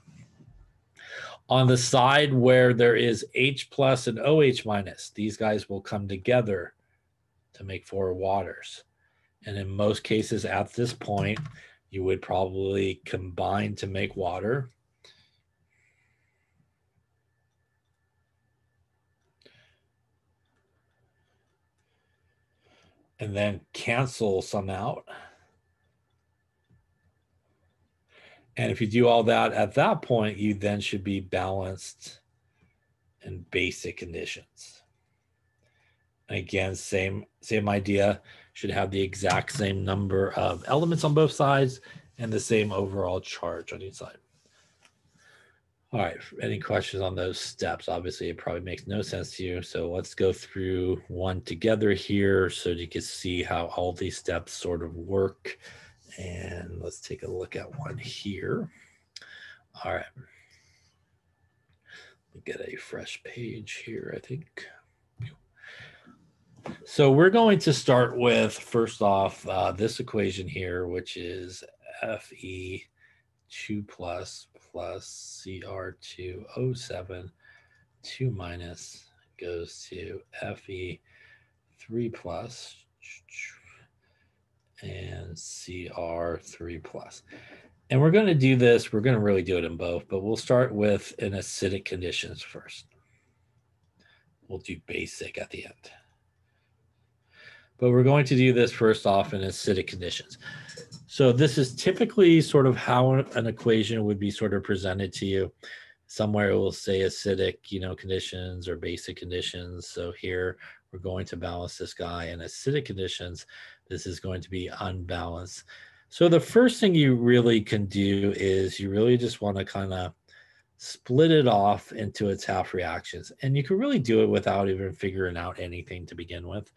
On the side where there is H plus and OH minus, these guys will come together to make 4 waters. And in most cases at this point, you would probably combine to make water. And then cancel some out. And if you do all that at that point, you then should be balanced in basic conditions. And again, same idea, should have the exact same number of elements on both sides and the same overall charge on each side. All right, any questions on those steps? Obviously, it probably makes no sense to you. So let's go through one together here so you can see how all these steps sort of work. And let's take a look at one here. All right. Let me get a fresh page here, I think. So we're going to start with, first off, this equation here, which is Fe2 plus Cr2O7 2 minus goes to Fe3 plus and Cr3 plus. And we're going to do this, we're going to really do it in both, but we'll start with in acidic conditions first. We'll do basic at the end. But we're going to do this first off in acidic conditions. So this is typically sort of how an equation would be sort of presented to you. Somewhere it will say acidic, conditions or basic conditions. So here we're going to balance this guy in acidic conditions. This is going to be unbalanced. So the first thing you really can do is you really just want to kind of split it off into its half reactions. And you can really do it without even figuring out anything to begin with.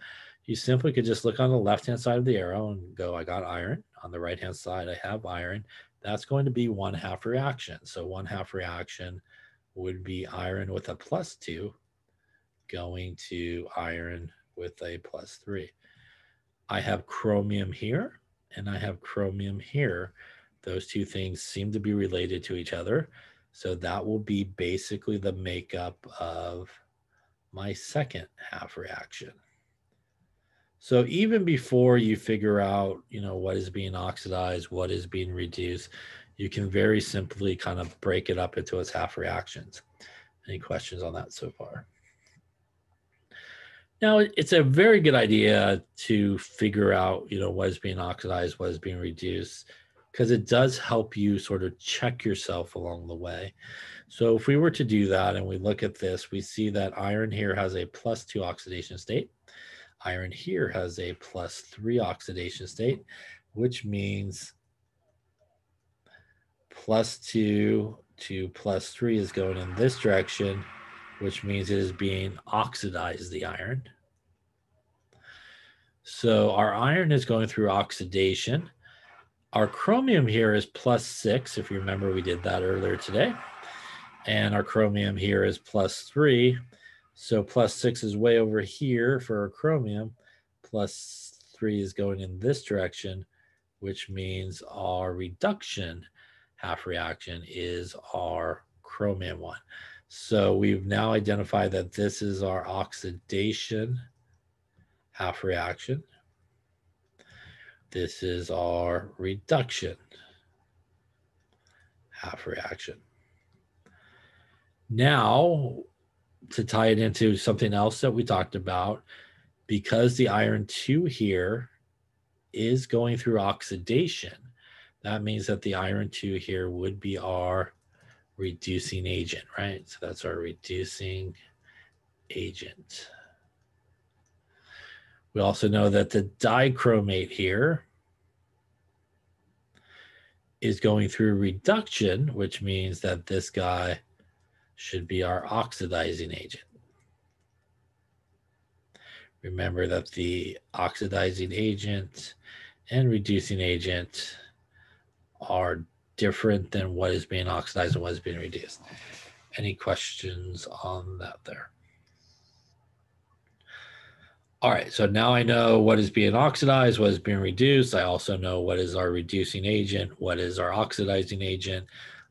You simply could just look on the left-hand side of the arrow and go, I got iron. On the right-hand side, I have iron. That's going to be 1/2 reaction. So 1/2 reaction would be iron with a +2 going to iron with a +3. I have chromium here and I have chromium here. Those two things seem to be related to each other. So that will be basically the makeup of my second half reaction. So even before you figure out, what is being oxidized, what is being reduced, you can very simply kind of break it up into its half reactions. Any questions on that so far? Now, it's a very good idea to figure out, what is being oxidized, what is being reduced, because it does help you sort of check yourself along the way. So if we were to do that and we look at this, we see that iron here has a +2 oxidation state. Iron here has a +3 oxidation state, which means +2 to +3 is going in this direction, which means it is being oxidized, the iron. So our iron is going through oxidation. Our chromium here is +6. If you remember, we did that earlier today. And our chromium here is +3. So +6 is way over here for our chromium. +3 is going in this direction, which means our reduction half reaction is our chromium one. So we've now identified that this is our oxidation half reaction. This is our reduction half reaction. Now, to tie it into something else that we talked about, because the iron 2 here is going through oxidation, that means that the iron 2 here would be our reducing agent, right? So that's our reducing agent. We also know that the dichromate here is going through reduction, which means that this guy should be our oxidizing agent. Remember that the oxidizing agent and reducing agent are different than what is being oxidized and what is being reduced. Any questions on that there? All right, so now I know what is being oxidized, what is being reduced. I also know what is our reducing agent, what is our oxidizing agent.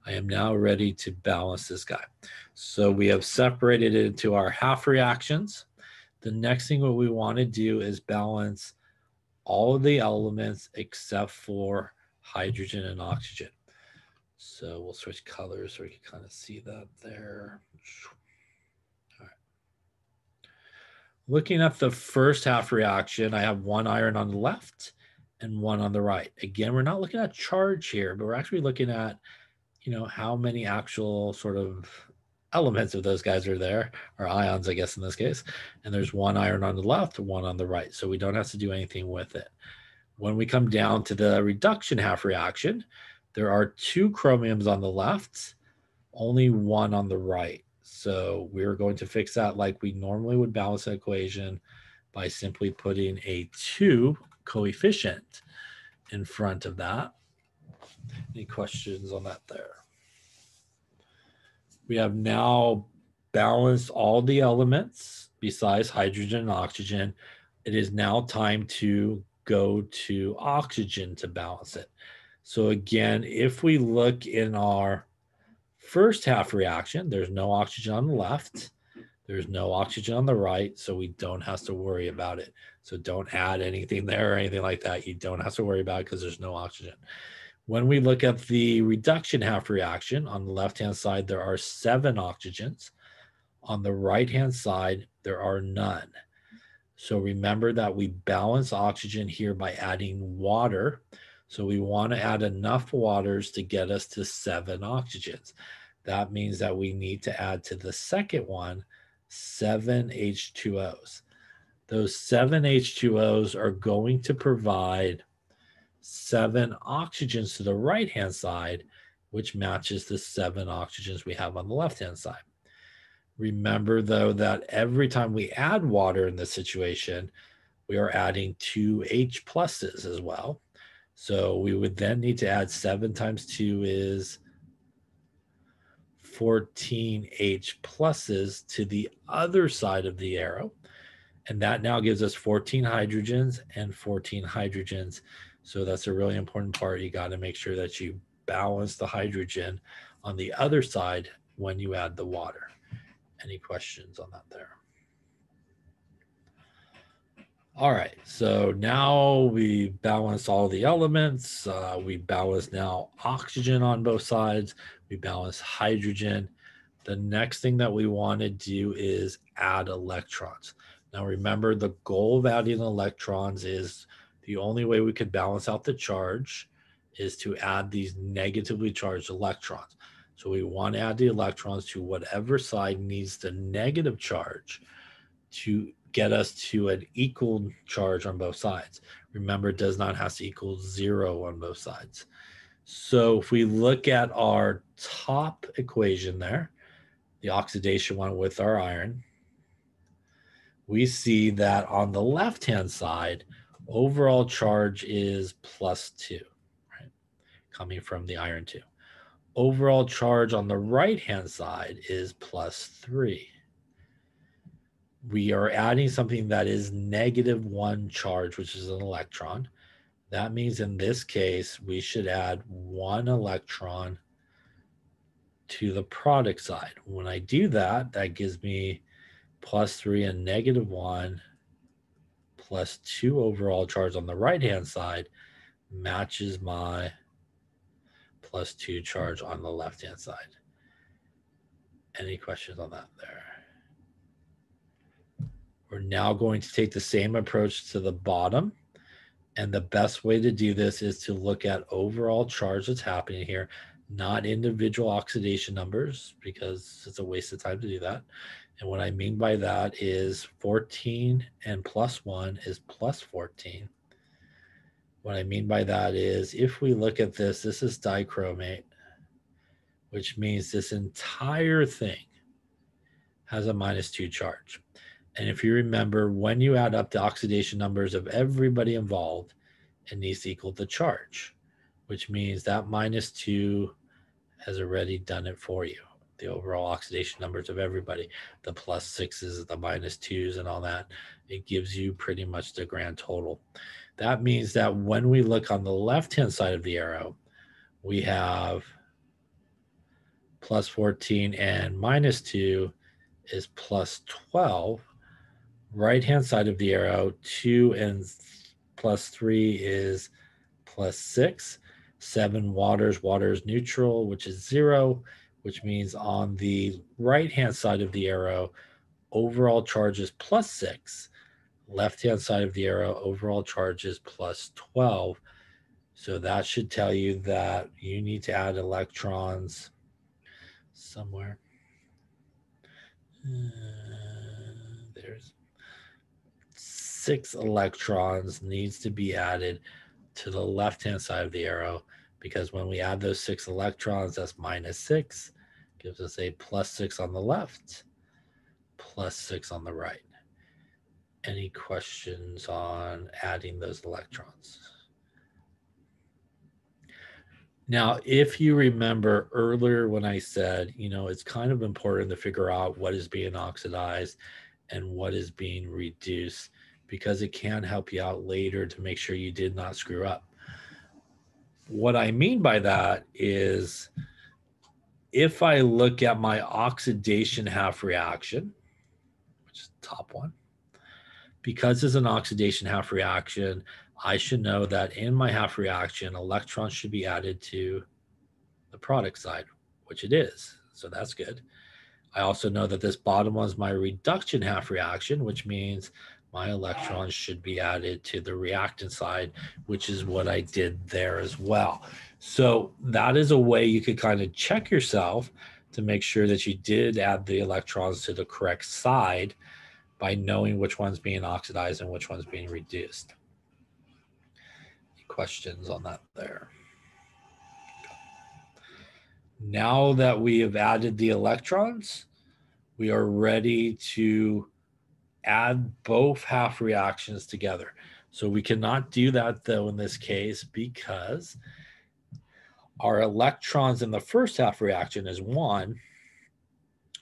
I am now ready to balance this guy. So we have separated it into our half reactions. The next thing what we want to do is balance all of the elements except for hydrogen and oxygen. So we'll switch colors so we can kind of see that there. All right. Looking at the first half reaction, I have one iron on the left and one on the right. Again, we're not looking at charge here, but we're actually looking at, how many actual sort of elements of those guys are there, or ions, I guess, in this case. And there's one iron on the left, one on the right. So we don't have to do anything with it. When we come down to the reduction half reaction, there are two chromiums on the left, only one on the right. So we're going to fix that like we normally would balance an equation by simply putting a 2 coefficient in front of that. Any questions on that there? We have now balanced all the elements besides hydrogen and oxygen. It is now time to go to oxygen to balance it. So again, if we look in our first half reaction, there's no oxygen on the left, there's no oxygen on the right, so we don't have to worry about it. So don't add anything there or anything like that. You don't have to worry about it because there's no oxygen. When we look at the reduction half reaction, on the left-hand side, there are 7 oxygens. On the right-hand side, there are none. So remember that we balance oxygen here by adding water. So we want to add enough waters to get us to 7 oxygens. That means that we need to add to the second one 7 H2Os. Those 7 H2Os are going to provide 7 oxygens to the right-hand side, which matches the 7 oxygens we have on the left-hand side. Remember, though, that every time we add water in this situation, we are adding 2 H pluses as well. So we would then need to add 7 times 2 is 14 H pluses to the other side of the arrow. And that now gives us 14 hydrogens and 14 hydrogens. So that's a really important part. You got to make sure that you balance the hydrogen on the other side when you add the water. Any questions on that there? All right, so now we balance all the elements. We balance now oxygen on both sides. We balance hydrogen. The next thing that we want to do is add electrons. Now remember, the goal of adding electrons is the only way we could balance out the charge is to add these negatively charged electrons. So we want to add the electrons to whatever side needs the negative charge to get us to an equal charge on both sides. Remember, it does not have to equal 0 on both sides. So if we look at our top equation there, the oxidation one with our iron, we see that on the left-hand side, overall charge is +2, right? Coming from the iron 2. Overall charge on the right-hand side is +3. We are adding something that is -1 charge, which is an electron. That means in this case, we should add 1 electron to the product side. When I do that, that gives me +3 and -1 +2 overall charge on the right-hand side matches my +2 charge on the left-hand side. Any questions on that there? We're now going to take the same approach to the bottom. And the best way to do this is to look at overall charge that's happening here, not individual oxidation numbers, because it's a waste of time to do that. And what I mean by that is 14 and +1 is +14. What I mean by that is if we look at this, this is dichromate, which means this entire thing has a -2 charge. And if you remember, when you add up the oxidation numbers of everybody involved, it needs to equal the charge, which means that -2 has already done it for you. The overall oxidation numbers of everybody, the +6s, the -2s, and all that, it gives you pretty much the grand total. That means that when we look on the left-hand side of the arrow, we have +14 and -2 is +12. Right-hand side of the arrow, 2 and +3 is +6. 7 water is neutral, which is 0, which means on the right-hand side of the arrow, overall charge is +6. Left-hand side of the arrow, overall charge is +12. So that should tell you that you need to add electrons somewhere. There's 6 electrons needs to be added to the left-hand side of the arrow, because when we add those 6 electrons, that's -6, gives us a +6 on the left, +6 on the right. Any questions on adding those electrons? Now, if you remember earlier when I said, it's kind of important to figure out what is being oxidized and what is being reduced, because it can help you out later to make sure you did not screw up. What I mean by that is, if I look at my oxidation half reaction, which is the top one, because it's an oxidation half reaction, I should know that in my half reaction, electrons should be added to the product side, which it is. So that's good. I also know that this bottom one is my reduction half reaction, which means my electrons should be added to the reactant side, which is what I did there as well. So that is a way you could kind of check yourself to make sure that you did add the electrons to the correct side by knowing which one's being oxidized and which one's being reduced. Any questions on that there? Now that we have added the electrons, we are ready to add both half reactions together. So we cannot do that though in this case, because our electrons in the first half reaction is 1.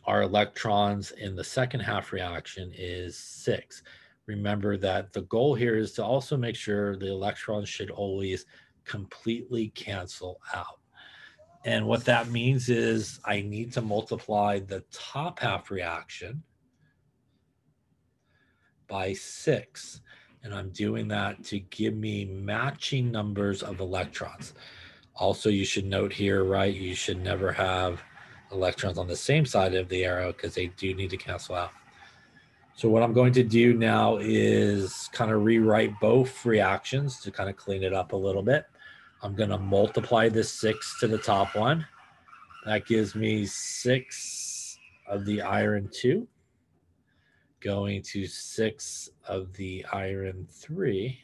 Our electrons in the second half reaction is 6. Remember that the goal here is to also make sure the electrons should always completely cancel out. And what that means is I need to multiply the top half reaction by 6. And I'm doing that to give me matching numbers of electrons. Also, you should note here, right, you should never have electrons on the same side of the arrow, because they do need to cancel out. So what I'm going to do now is kind of rewrite both reactions to kind of clean it up a little bit. I'm going to multiply this 6 to the top one. That gives me 6 of the iron 2 going to 6 of the iron 3,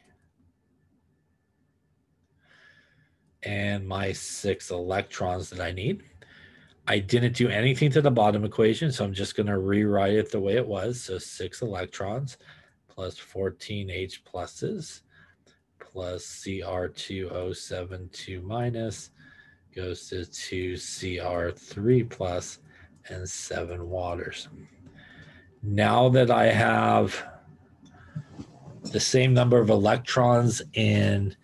and my 6 electrons that I need. I didn't do anything to the bottom equation, so I'm just going to rewrite it the way it was. So 6 electrons plus 14 H pluses plus Cr2O72 minus goes to 2 Cr3 plus and 7 waters. Now that I have the same number of electrons in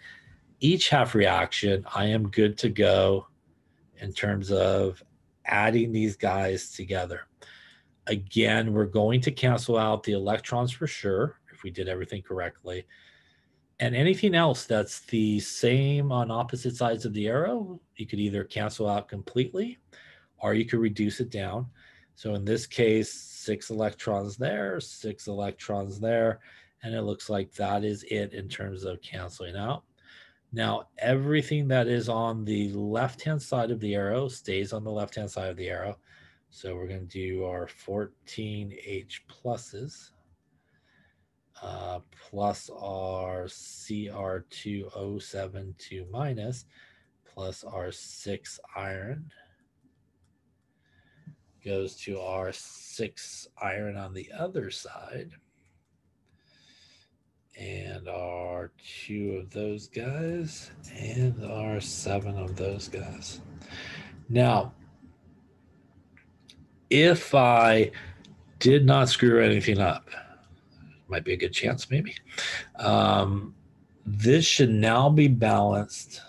each half reaction, I am good to go in terms of adding these guys together. Again, we're going to cancel out the electrons for sure if we did everything correctly. And anything else that's the same on opposite sides of the arrow, you could either cancel out completely or you could reduce it down. So in this case, 6 electrons there, 6 electrons there, and it looks like that is it in terms of canceling out. Now, everything that is on the left-hand side of the arrow stays on the left-hand side of the arrow. So we're going to do our 14 H pluses plus our Cr2O72 minus plus our 6 iron goes to our 6 iron on the other side. And our 2 of those guys, and our 7 of those guys. Now, if I did not screw anything up, might be a good chance maybe, this should now be balanced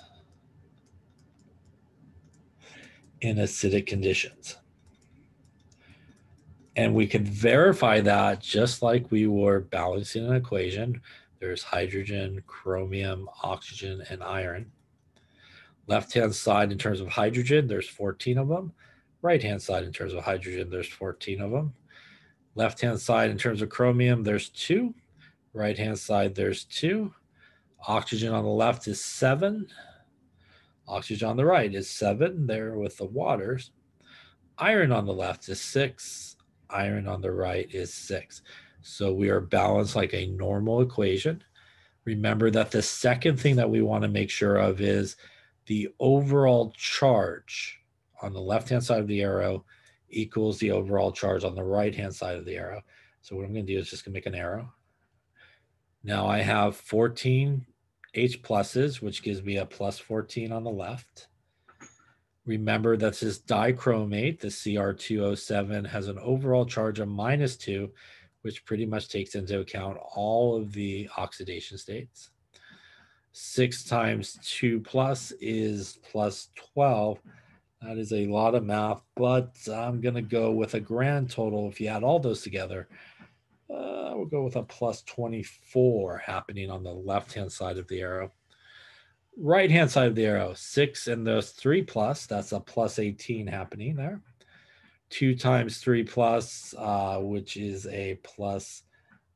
in acidic conditions. And we can verify that just like we were balancing an equation. There's hydrogen, chromium, oxygen, and iron. Left-hand side in terms of hydrogen, there's 14 of them. Right-hand side in terms of hydrogen, there's 14 of them. Left-hand side in terms of chromium, there's 2. Right-hand side, there's 2. Oxygen on the left is 7. Oxygen on the right is 7 there with the waters. Iron on the left is 6. Iron on the right is 6. So we are balanced like a normal equation. Remember that the second thing that we want to make sure of is the overall charge on the left-hand side of the arrow equals the overall charge on the right-hand side of the arrow. So what I'm going to do is just going to make an arrow. Now I have 14 H pluses, which gives me a plus 14 on the left. Remember that this dichromate, the Cr2O7, has an overall charge of -2, which pretty much takes into account all of the oxidation states. 6 times 2 plus is plus 12. That is a lot of math, but I'm going to go with a grand total. If you add all those together, we'll go with a plus 24 happening on the left-hand side of the arrow. Right-hand side of the arrow, 6 and those 3 plus, that's a plus 18 happening there. 2 times 3 plus, which is a plus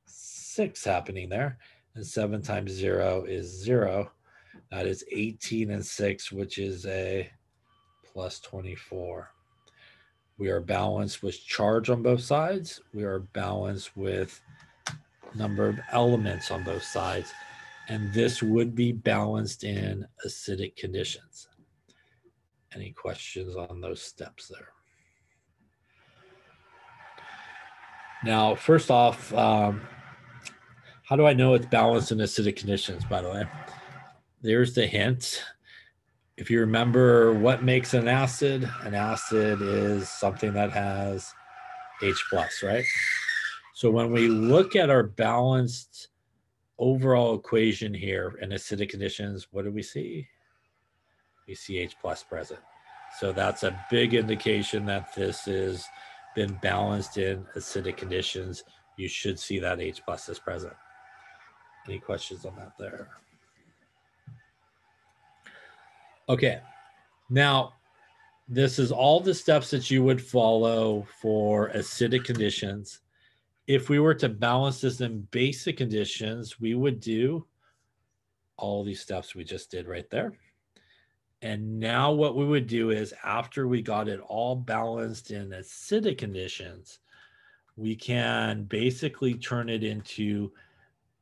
6 happening there. And 7 times 0 is 0. That is 18 and 6, which is a plus 24. We are balanced with charge on both sides. We are balanced with number of elements on both sides. And this would be balanced in acidic conditions. Any questions on those steps there? Now, first off, how do I know it's balanced in acidic conditions, by the way? There's the hint. If you remember what makes an acid is something that has H plus, right? So when we look at our balanced overall equation here in acidic conditions, what do we see? We see H plus present. So that's a big indication that this has been balanced in acidic conditions. You should see that H plus is present. Any questions on that there? Okay, now this is all the steps that you would follow for acidic conditions. If we were to balance this in basic conditions, we would do all these steps we just did right there. And now what we would do is after we got it all balanced in acidic conditions, we can basically turn it into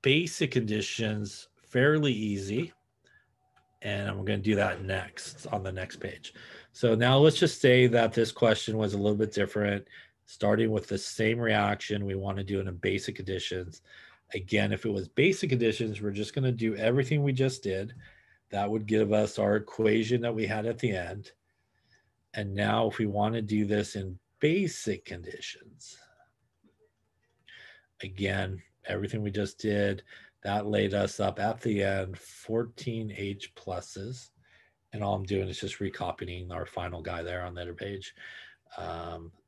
basic conditions fairly easy. And I'm going to do that next on the next page. So now let's just say that this question was a little bit different, starting with the same reaction we want to do in a basic conditions. Again, if it was basic conditions, we're just going to do everything we just did. That would give us our equation that we had at the end. And now if we want to do this in basic conditions, again, everything we just did, that laid us up at the end, 14 H pluses. And all I'm doing is just recopying our final guy there on the other page.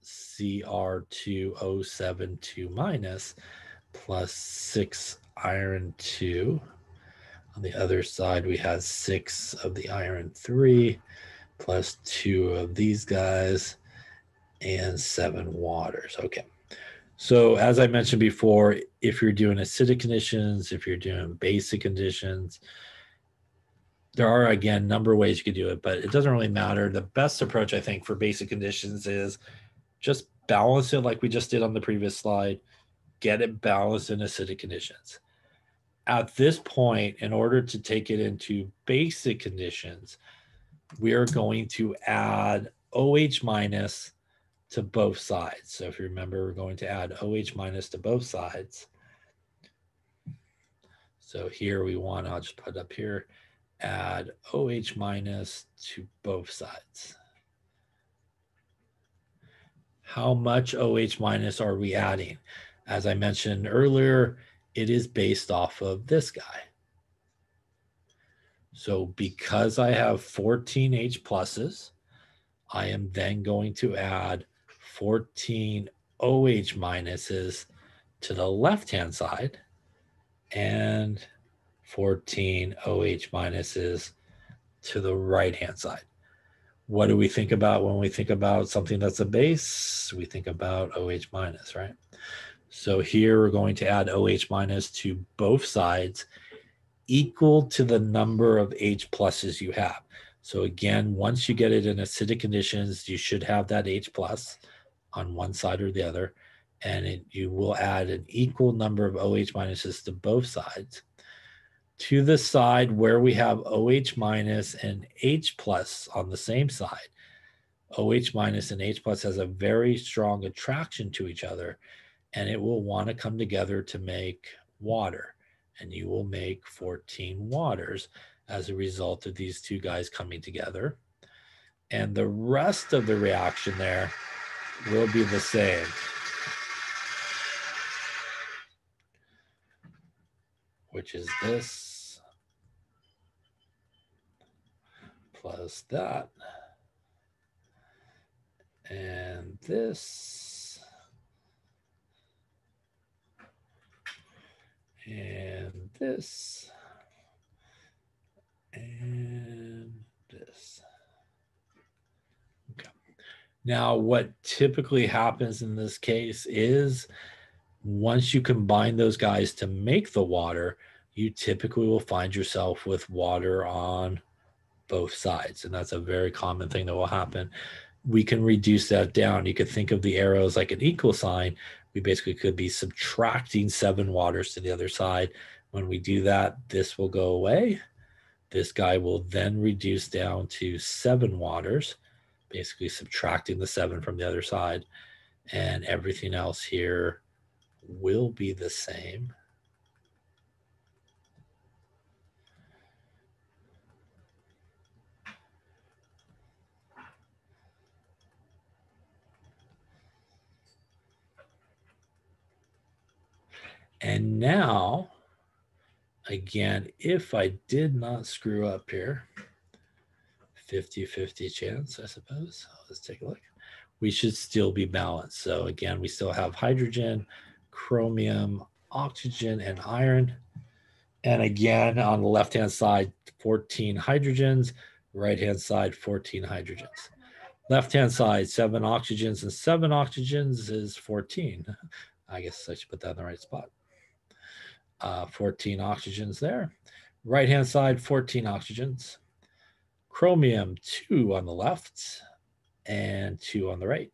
Cr2O7 2 minus plus 6 iron 2. On the other side, we had 6 of the iron 3 plus 2 of these guys and 7 waters. Okay. So as I mentioned before, if you're doing acidic conditions, if you're doing basic conditions, there are, again, a number of ways you could do it, but it doesn't really matter. The best approach, I think, for basic conditions is just balance it like we just did on the previous slide, get it balanced in acidic conditions. At this point, in order to take it into basic conditions, we are going to add OH minus to both sides. So if you remember, we're going to add OH minus to both sides. So here we want, I'll just put up here, add OH minus to both sides. How much OH minus are we adding? As I mentioned earlier, it is based off of this guy. So because I have 14 H pluses, I am then going to add 14 OH minuses to the left-hand side and 14 OH minuses to the right-hand side. What do we think about when we think about something that's a base? We think about OH minus, right? So here we're going to add OH minus to both sides equal to the number of H pluses you have. So again, once you get it in acidic conditions, you should have that H plus on one side or the other, and you will add an equal number of OH minuses to both sides. To the side where we have OH minus and H plus on the same side, OH minus and H plus has a very strong attraction to each other, and it will want to come together to make water. And you will make 14 waters as a result of these two guys coming together. And the rest of the reaction there will be the same. Which is this plus that. And this. And this. And this. Okay. Now, what typically happens in this case is once you combine those guys to make the water, you typically will find yourself with water on both sides. And that's a very common thing that will happen. We can reduce that down. You could think of the arrows like an equal sign. We basically could be subtracting 7 waters to the other side. When we do that, this will go away. This guy will then reduce down to 7 waters, basically subtracting the 7 from the other side. And everything else here will be the same. And now, again, if I did not screw up here, 50-50 chance, I suppose. Let's take a look. We should still be balanced. So again, we still have hydrogen, chromium, oxygen, and iron. And again, on the left-hand side, 14 hydrogens, right-hand side, 14 hydrogens. Left-hand side, 7 oxygens and 7 oxygens is 14. I guess I should put that in the right spot. 14 oxygens there. Right-hand side, 14 oxygens. Chromium, 2 on the left and 2 on the right.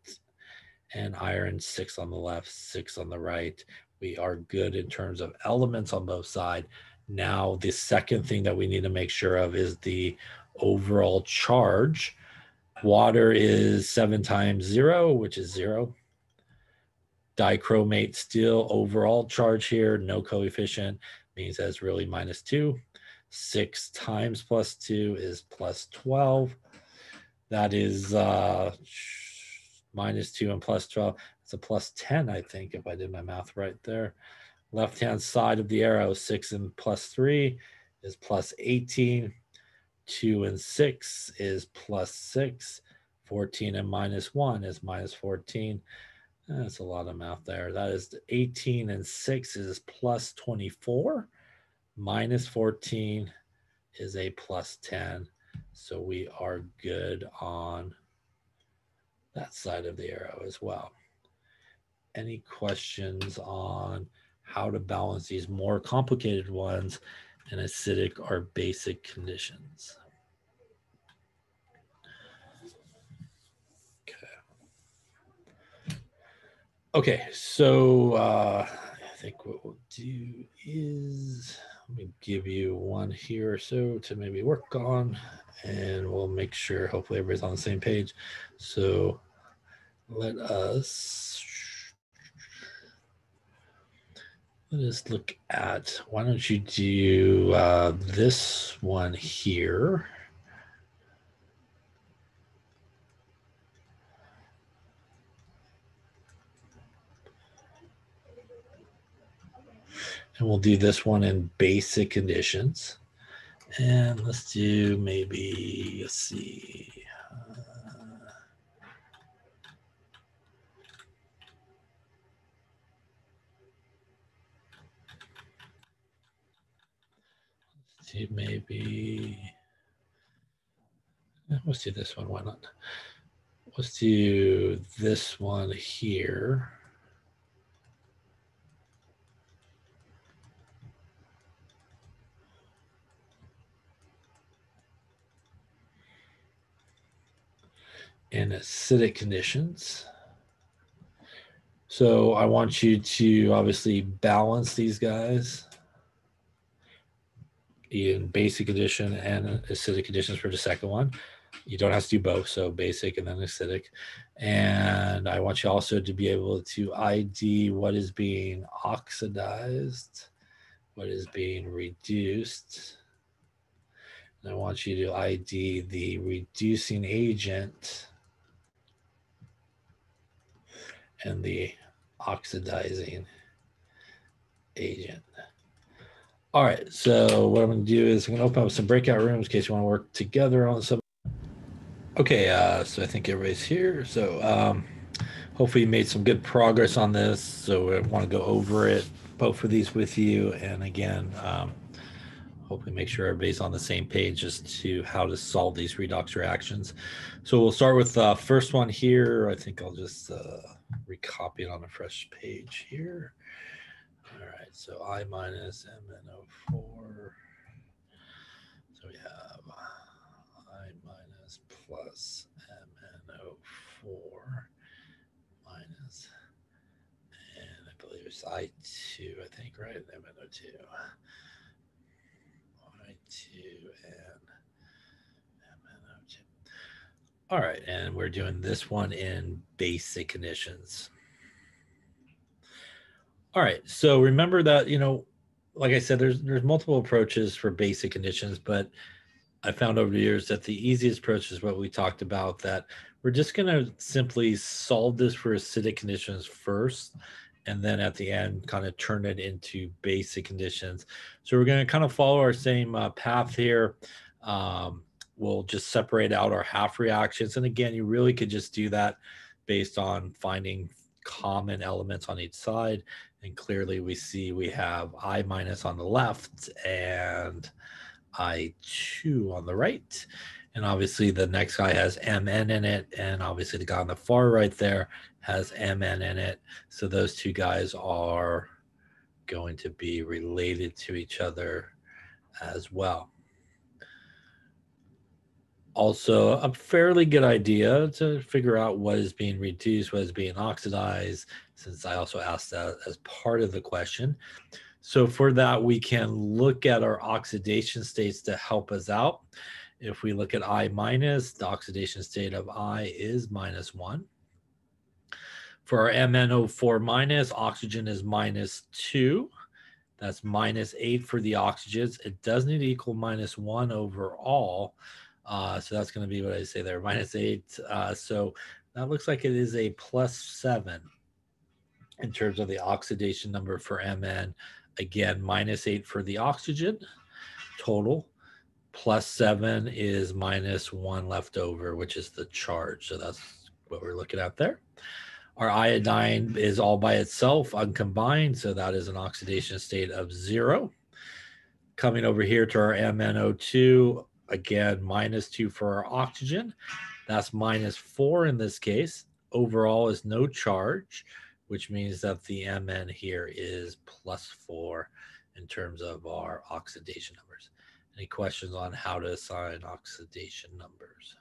And iron, 6 on the left, 6 on the right. We are good in terms of elements on both sides. Now, the second thing that we need to make sure of is the overall charge. Water is 7 times 0, which is 0. Dichromate still overall charge here, no coefficient, means that's really -2. 6 times +2 is +12. That is -2 and +12. It's a +10, I think, if I did my math right there. Left-hand side of the arrow, 6 and +3 is +18. 2 and 6 is +6. 14 and -1 is -14. That's a lot of math there. That is 18 and 6 is +24. -14 is a +10. So we are good on that side of the arrow as well. Any questions on how to balance these more complicated ones in acidic or basic conditions? Okay, so I think what we'll do is let me give you one here or so to maybe work on, and we'll make sure hopefully everybody's on the same page. So let us look at, why don't you do this one here. And we'll do this one in basic conditions. And let's do maybe, let's see. Let's do maybe, let's do this one, why not? Let's do this one here. In acidic conditions. So I want you to obviously balance these guys in basic condition and acidic conditions for the second one. You don't have to do both, so basic and then acidic. And I want you also to be able to ID what is being oxidized, what is being reduced. And I want you to ID the reducing agent and the oxidizing agent. All right, so what I'm going to do is I'm going to open up some breakout rooms in case you want to work together on some. Okay, so I think everybody's here. So hopefully you made some good progress on this. So I want to go over it, both of these with you. And again, hopefully make sure everybody's on the same page as to how to solve these redox reactions. So we'll start with the first one here. I think I'll just recopy it on a fresh page here. All right, so I minus MnO4. So we have I minus plus MnO4 minus, and I believe it's I2, I think, right? MnO2. I2 and MnO2. All right, and we're doing this one in basic conditions. All right, so remember that, you know, like I said, there's multiple approaches for basic conditions, but I found over the years that the easiest approach is what we talked about, that we're just going to simply solve this for acidic conditions first, and then at the end kind of turn it into basic conditions. So we're going to kind of follow our same path here. We'll just separate out our half reactions. And again, you really could just do that based on finding common elements on each side. And clearly we see we have I minus on the left and I2 on the right. And obviously the next guy has Mn in it. And obviously the guy on the far right there has Mn in it. So those two guys are going to be related to each other as well. Also, a fairly good idea to figure out what is being reduced, what is being oxidized, since I also asked that as part of the question. So for that, we can look at our oxidation states to help us out. If we look at I minus, the oxidation state of I is -1. For our MnO4 minus, oxygen is -2. That's -8 for the oxygens. It does need to equal -1 overall. So that's going to be what I say there, -8. So that looks like it is a +7 in terms of the oxidation number for Mn. Again, -8 for the oxygen total. +7 is -1 left over, which is the charge. So that's what we're looking at there. Our iodine is all by itself, uncombined. So that is an oxidation state of 0. Coming over here to our MnO2, again, -2 for our oxygen. That's -4 in this case. Overall is no charge, which means that the Mn here is +4 in terms of our oxidation numbers. Any questions on how to assign oxidation numbers?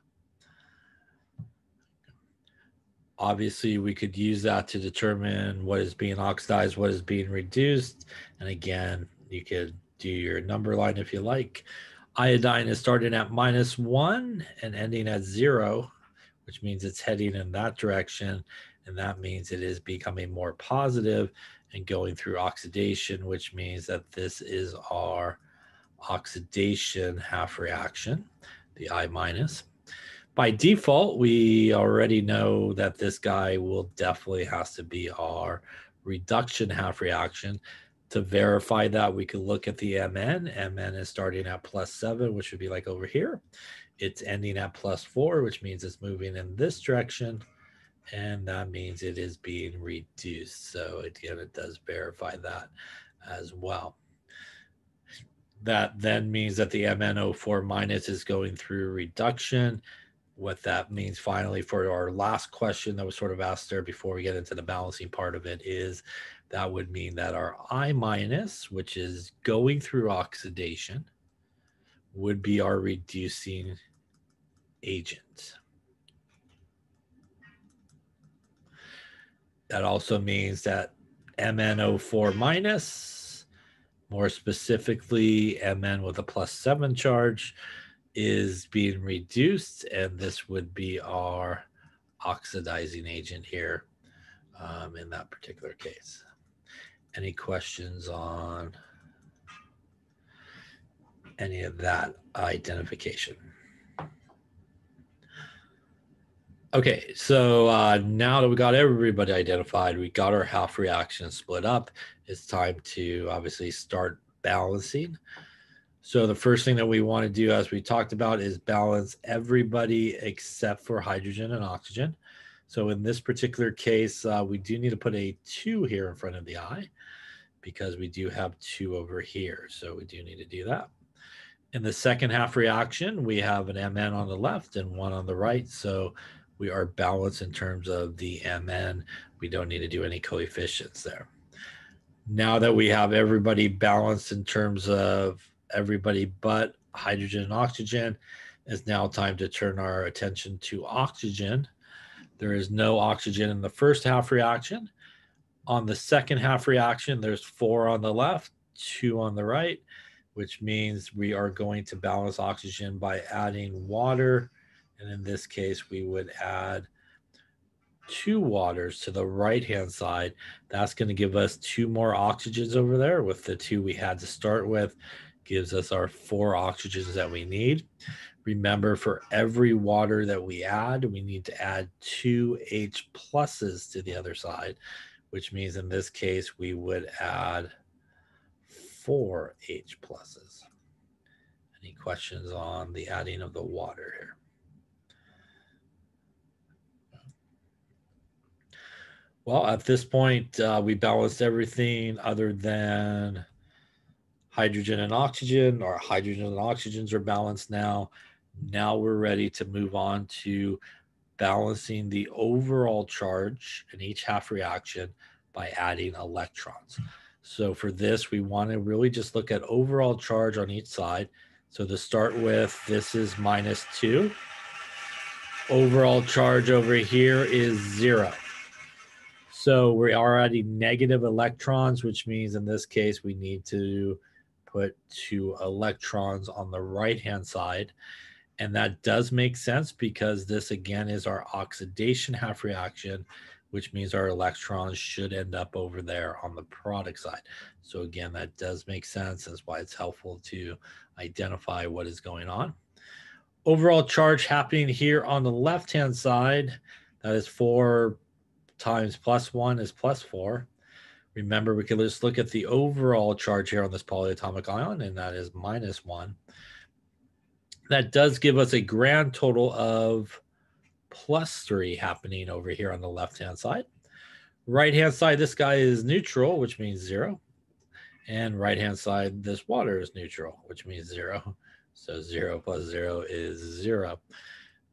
Obviously, we could use that to determine what is being oxidized, what is being reduced. And again, you could do your number line if you like. Iodine is starting at -1 and ending at 0, which means it's heading in that direction. And that means it is becoming more positive and going through oxidation, which means that this is our oxidation half reaction, the I minus. By default, we already know that this guy will definitely has to be our reduction half reaction. To verify that, we could look at the Mn. Mn is starting at +7, which would be like over here. It's ending at +4, which means it's moving in this direction. And that means it is being reduced. So again, it does verify that as well. That then means that the MnO4 minus is going through reduction. What that means finally for our last question that was sort of asked there before we get into the balancing part of it is that would mean that our I minus, which is going through oxidation, would be our reducing agent. That also means that MnO4 minus, more specifically Mn with a +7 charge, is being reduced, and this would be our oxidizing agent here in that particular case. Any questions on any of that identification? Okay, so now that we got everybody identified, we got our half reaction split up, it's time to obviously start balancing. So the first thing that we want to do, as we talked about, is balance everybody except for hydrogen and oxygen. So in this particular case, we do need to put a 2 here in front of the I because we do have 2 over here. So we do need to do that. In the second half reaction, we have an Mn on the left and 1 on the right. So we are balanced in terms of the Mn. We don't need to do any coefficients there. Now that we have everybody balanced in terms of everybody but hydrogen and oxygen, it's now time to turn our attention to oxygen. There is no oxygen in the first half reaction. On the second half reaction, there's 4 on the left, 2 on the right, which means we are going to balance oxygen by adding water. And in this case, we would add 2 waters to the right-hand side. That's going to give us 2 more oxygens over there with the 2 we had to start with. Gives us our 4 oxygens that we need. Remember, for every water that we add, we need to add 2 H pluses to the other side, which means in this case, we would add 4 H pluses. Any questions on the adding of the water here? Well, at this point, we balanced everything other than hydrogen and oxygen. Our hydrogen and oxygens are balanced now. Now we're ready to move on to balancing the overall charge in each half reaction by adding electrons. So for this, we want to really just look at overall charge on each side. So to start with, this is -2. Overall charge over here is 0. So we are adding negative electrons, which means in this case, we need to put 2 electrons on the right-hand side. And that does make sense because this, again, is our oxidation half reaction, which means our electrons should end up over there on the product side. So again, that does make sense. That's why it's helpful to identify what is going on. Overall charge happening here on the left-hand side, that is 4 times +1 is +4. Remember, we can just look at the overall charge here on this polyatomic ion, and that is -1. That does give us a grand total of +3 happening over here on the left-hand side. Right-hand side, this guy is neutral, which means 0. And right-hand side, this water is neutral, which means 0. So 0 plus 0 is 0.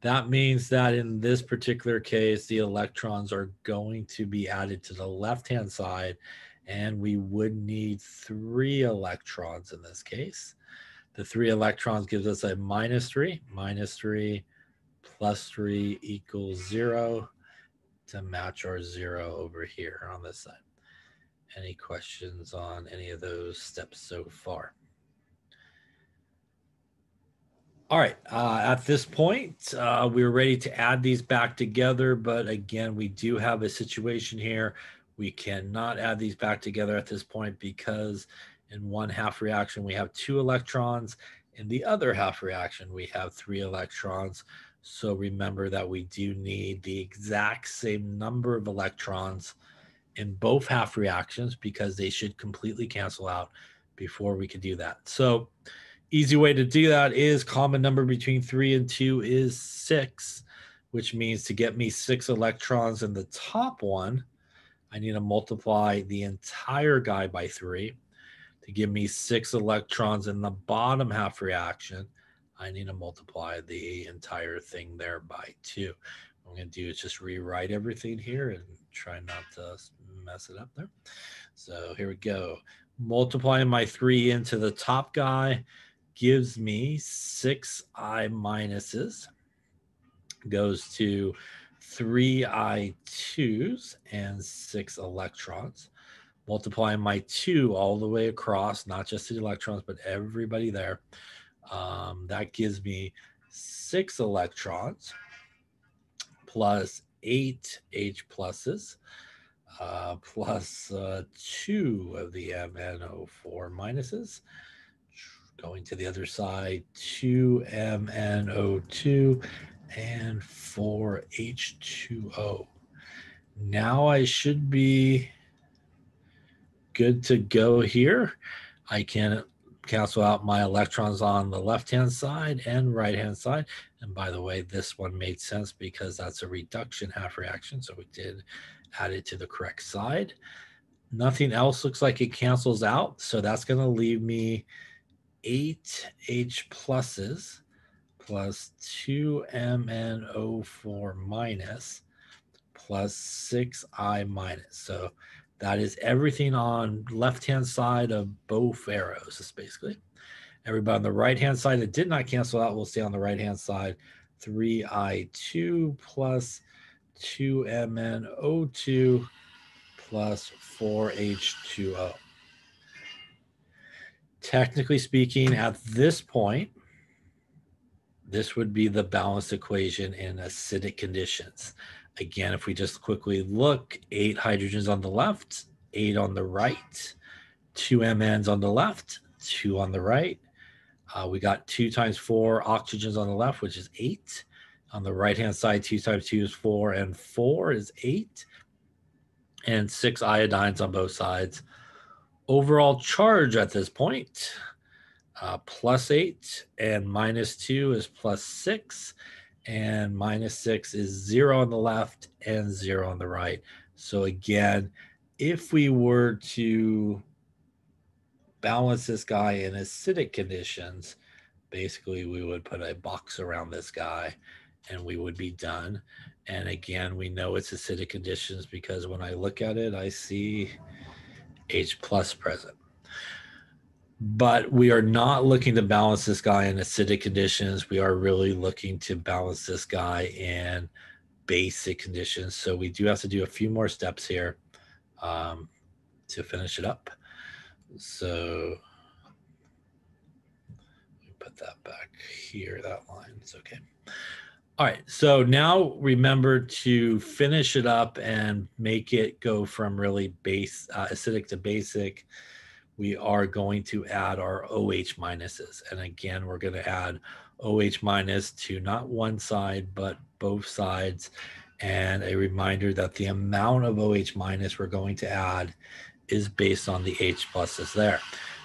That means that in this particular case, the electrons are going to be added to the left-hand side, and we would need 3 electrons in this case. The 3 electrons gives us a -3. -3 plus 3 equals 0 to match our 0 over here on this side. Any questions on any of those steps so far? All right, at this point, we're ready to add these back together, but again, we do have a situation here. We cannot add these back together at this point because in one half reaction, we have 2 electrons. In the other half reaction, we have 3 electrons. So remember that we do need the exact same number of electrons in both half reactions because they should completely cancel out before we can do that. So easy way to do that is common number between 3 and 2 is 6, which means to get me 6 electrons in the top one, I need to multiply the entire guy by 3. To give me 6 electrons in the bottom half reaction, I need to multiply the entire thing there by 2. What I'm going to do is just rewrite everything here and try not to mess it up there. So here we go. Multiplying my 3 into the top guy gives me 6 I minuses, goes to 3 I2s and 6 electrons. Multiplying my 2 all the way across, not just the electrons, but everybody there. That gives me 6 electrons plus 8 H pluses plus 2 of the MnO4 minuses. Going to the other side, 2 MnO2 and 4 H2O. Now I should be good to go here. I can cancel out my electrons on the left-hand side and right-hand side. And by the way, this one made sense because that's a reduction half reaction, so we did add it to the correct side. Nothing else looks like it cancels out, so that's going to leave me 8 H pluses plus 2 MnO4 minus plus 6 I minus. So that is everything on left-hand side of both arrows, is basically. Everybody on the right-hand side that did not cancel out will stay on the right-hand side. 3I2 plus 2 MnO2 plus 4H2O. Technically speaking, at this point, this would be the balanced equation in acidic conditions. Again, if we just quickly look, 8 hydrogens on the left, 8 on the right, 2 Mns on the left, 2 on the right. We got 2 times 4 oxygens on the left, which is 8. On the right-hand side, 2 times 2 is 4, and 4 is 8. And 6 iodines on both sides. Overall charge at this point, plus 8 and minus 2 is plus 6, and minus 6 is 0 on the left and 0 on the right. So again, if we were to balance this guy in acidic conditions, basically we would put a box around this guy and we would be done. And again, we know it's acidic conditions because when I look at it, I see H plus present. But we are not looking to balance this guy in acidic conditions. We are really looking to balance this guy in basic conditions. So we do have to do a few more steps here to finish it up. So let me put that back here, that line is okay. All right, so now remember to finish it up and make it go from really acidic to basic. We are going to add our OH minuses. And again, we're going to add OH minus to not one side, but both sides. And a reminder that the amount of OH minus we're going to add is based on the H pluses there.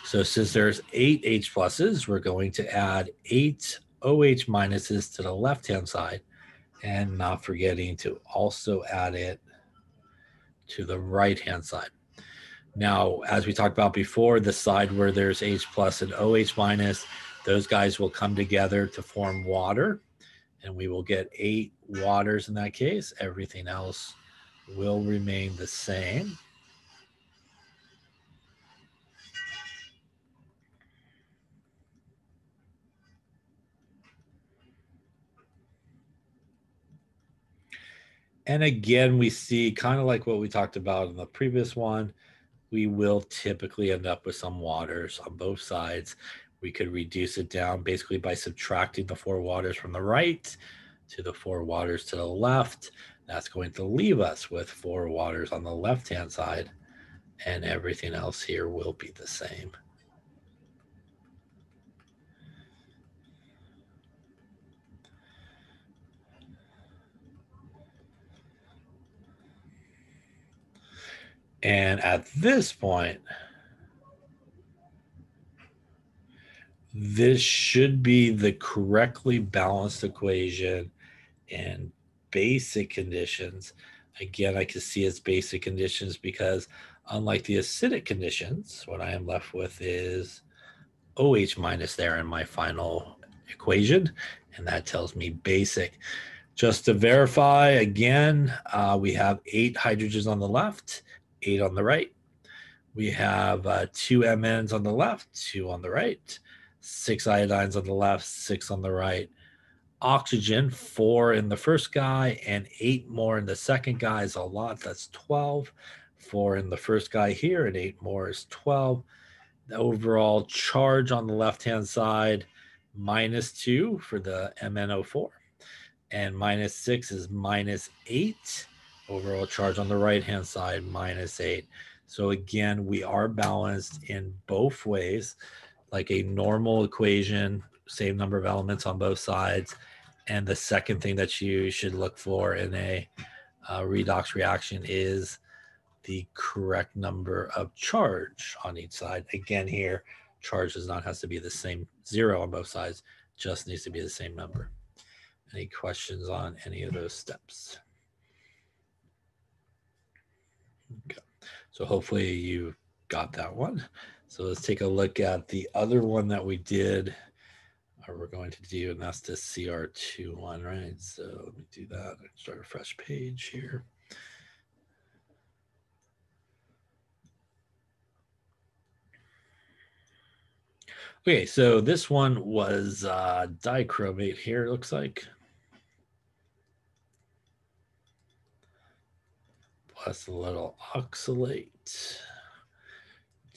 So since there's 8 H pluses, we're going to add 8 OH minuses to the left-hand side, and not forgetting to also add it to the right-hand side. Now, as we talked about before, the side where there's H plus and OH minus, those guys will come together to form water, and we will get 8 waters in that case. Everything else will remain the same. And again, we see kind of like what we talked about in the previous one, we will typically end up with some waters on both sides. We could reduce it down basically by subtracting the 4 waters from the right to the 4 waters to the left. That's going to leave us with 4 waters on the left-hand side, and everything else here will be the same. And at this point, this should be the correctly balanced equation in basic conditions. Again, I can see it's basic conditions because unlike the acidic conditions, what I am left with is OH minus there in my final equation, and that tells me basic. Just to verify, again, we have 8 hydrogens on the left, 8 on the right. We have 2 MNs on the left, 2 on the right, 6 iodines on the left, 6 on the right. Oxygen, 4 in the first guy and 8 more in the second guy is a lot. That's 12. 4 in the first guy here and 8 more is 12. The overall charge on the left-hand side, -2 for the MnO4. And -6 is -8. Overall charge on the right-hand side, -8. So again, we are balanced in both ways, like a normal equation, same number of elements on both sides. And the second thing that you should look for in a redox reaction is the correct number of charge on each side. Again, here, charge does not have to be the same, 0 on both sides, just needs to be the same number. Any questions on any of those steps? Okay. So hopefully you got that one. So let's take a look at the other one that we did, or we're going to do, and that's the CR2 one, right? So let me do that. Start a fresh page here. Okay, so this one was dichromate here, it looks like. Plus a little oxalate.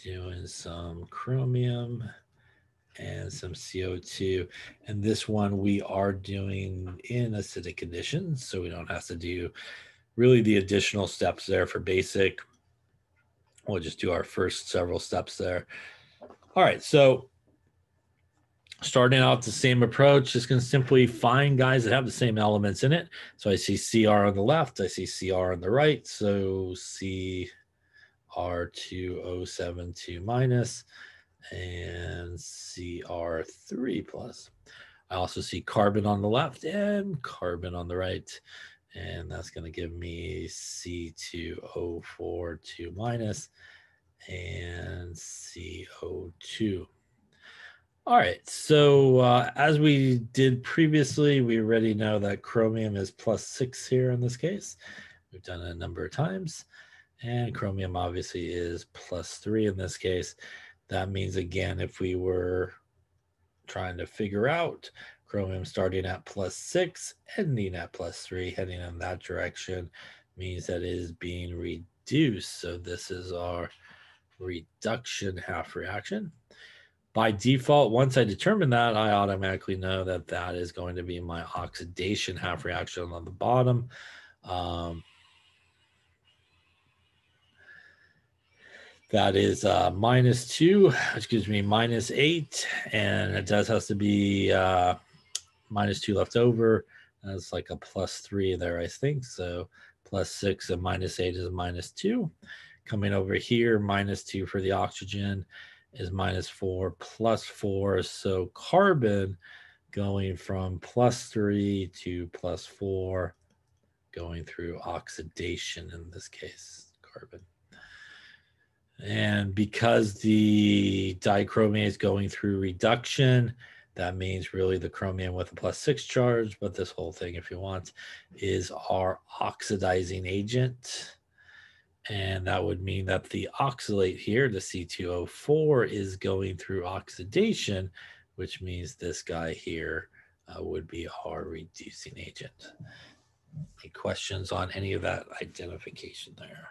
Doing some chromium and some CO2. And this one we are doing in acidic conditions, so we don't have to do really the additional steps there for basic. We'll just do our first several steps there. All right, so starting out the same approach, just going to simply find guys that have the same elements in it. So I see Cr on the left, I see Cr on the right, so Cr2O72 minus and Cr3 plus. I also see carbon on the left and carbon on the right, and that's going to give me C2O42 minus and CO2. All right, so as we did previously, we already know that chromium is +6 here in this case. We've done it a number of times. And chromium obviously is +3 in this case. That means, again, if we were trying to figure out chromium starting at +6, ending at +3, heading in that direction, means that it is being reduced. So this is our reduction half reaction. By default, once I determine that, I automatically know that that is going to be my oxidation half reaction on the bottom. That is -2, which gives me -8, and it does have to be -2 left over. That's like a +3 there, I think. So +6 and -8 is -2. Coming over here, -2 for the oxygen is -4 +4. So carbon going from +3 to +4, going through oxidation in this case, carbon. And because the dichromate is going through reduction, that means really the chromium with a +6 charge, but this whole thing, if you want, is our oxidizing agent. And that would mean that the oxalate here, the C2O4, is going through oxidation, which means this guy here would be our reducing agent. Any questions on any of that identification there?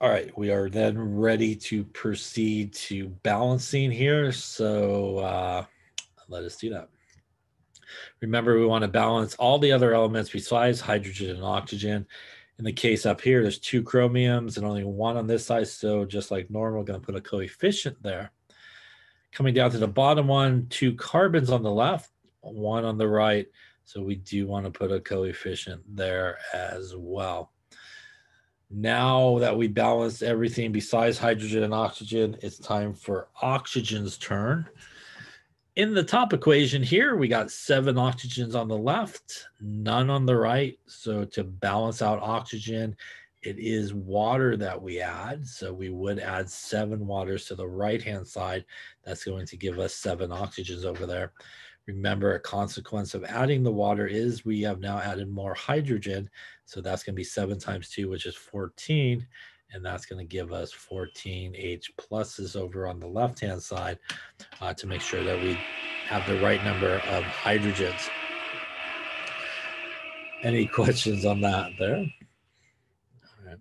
All right, we are then ready to proceed to balancing here. So let us do that. Remember, we want to balance all the other elements besides hydrogen and oxygen. In the case up here, there's 2 chromiums and only 1 on this side. So just like normal, we're going to put a coefficient there. Coming down to the bottom one, 2 carbons on the left, 1 on the right. So we do want to put a coefficient there as well. Now that we balanced everything besides hydrogen and oxygen, it's time for oxygen's turn. In the top equation here, we got 7 oxygens on the left, none on the right. So to balance out oxygen, it is water that we add. So we would add 7 waters to the right-hand side. That's going to give us 7 oxygens over there. Remember, a consequence of adding the water is we have now added more hydrogen. So that's going to be 7 times 2, which is 14. And that's going to give us 14 H pluses over on the left-hand side to make sure that we have the right number of hydrogens. Any questions on that there? All right.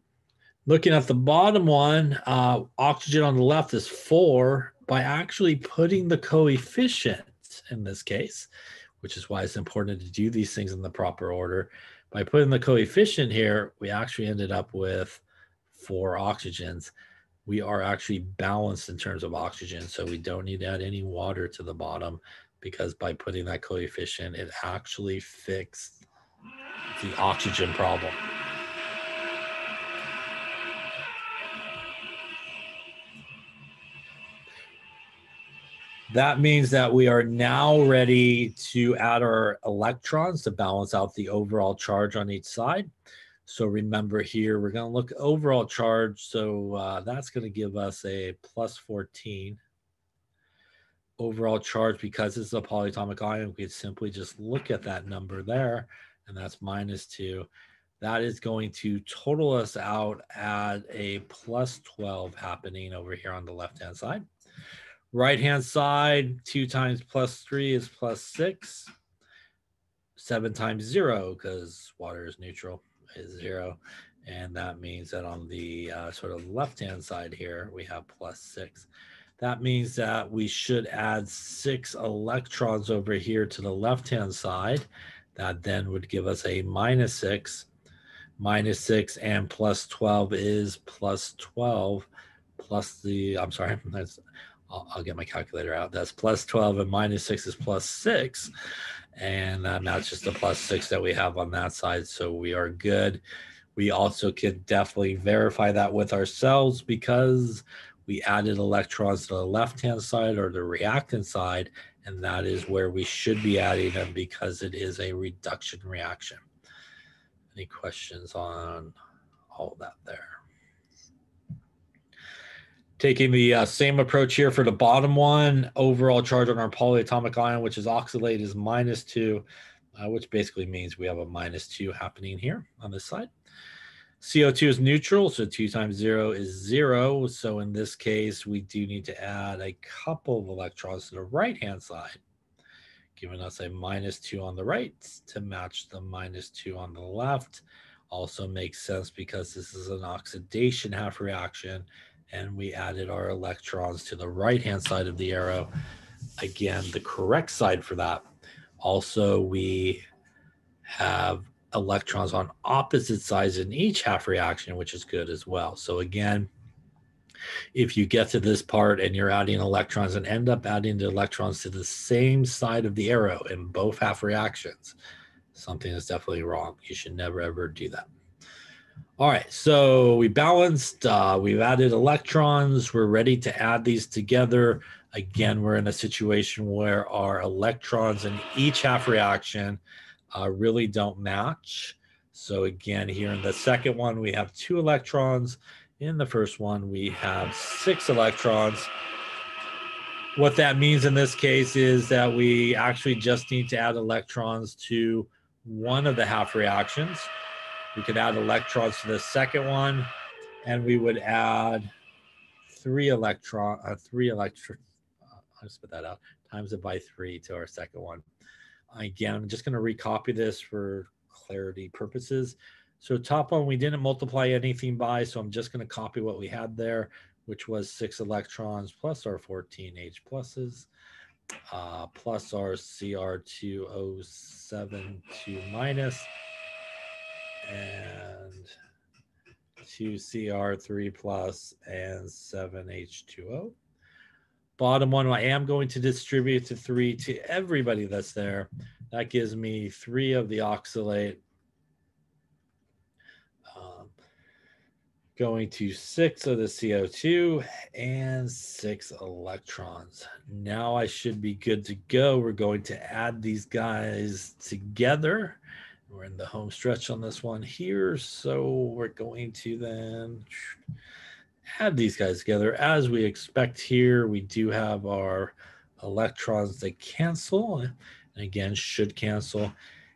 Looking at the bottom one, oxygen on the left is 4. By actually putting the coefficient in this case, which is why it's important to do these things in the proper order. By putting the coefficient here, we actually ended up with 4 oxygens. We are actually balanced in terms of oxygen, so we don't need to add any water to the bottom, because by putting that coefficient, it actually fixed the oxygen problem. That means that we are now ready to add our electrons to balance out the overall charge on each side. So remember here, we're going to look overall charge. So that's going to give us a plus 14. Overall charge, because it's a polyatomic ion, we could simply just look at that number there, and that's -2. That is going to total us out at a plus 12 happening over here on the left-hand side. Right-hand side, 2 times plus 3 is plus 6. 7 times 0, because water is neutral, is 0. And that means that on the sort of left-hand side here, we have plus 6. That means that we should add 6 electrons over here to the left-hand side. That then would give us a -6. -6 and plus 12 is plus 12 plus the, I'm sorry, that's, I'll get my calculator out. That's plus 12 and -6 is plus 6. And that matches the plus 6 that we have on that side. So we are good. We also could definitely verify that with ourselves, because we added electrons to the left-hand side or the reactant side, and that is where we should be adding them, because it is a reduction reaction. Any questions on all of that there? Taking the same approach here for the bottom one, overall charge on our polyatomic ion, which is oxalate, is -2, which basically means we have a -2 happening here on this side. CO2 is neutral, so 2 times 0 is 0. So in this case, we do need to add a couple of electrons to the right-hand side, giving us a -2 on the right to match the -2 on the left. Also makes sense because this is an oxidation half reaction, and we added our electrons to the right-hand side of the arrow. Again, the correct side for that. Also, we have electrons on opposite sides in each half reaction, which is good as well. So again, if you get to this part and you're adding electrons and end up adding the electrons to the same side of the arrow in both half reactions, something is definitely wrong. You should never, ever do that. All right, so we balanced, we've added electrons, we're ready to add these together. Again, we're in a situation where our electrons in each half reaction really don't match. So again, here in the second one, we have 2 electrons. In the first one, we have 6 electrons. What that means in this case is that we actually just need to add electrons to one of the half reactions. We could add electrons to the second one, and we would add 3 electrons. I'll just put that out, times it by 3 to our second one. Again, I'm just going to recopy this for clarity purposes. So top one, we didn't multiply anything by, so I'm just going to copy what we had there, which was 6 electrons plus our 14 H pluses, plus our Cr2O7 minus, and 2 Cr3 plus, and 7 H2O. Bottom one, I am going to distribute to 3 to everybody that's there. That gives me 3 of the oxalate, going to 6 of the CO2 and 6 electrons. Now I should be good to go. We're going to add these guys together. We're in the home stretch on this one here. So we're going to then add these guys together. As we expect here, we do have our electrons that cancel, and again, should cancel.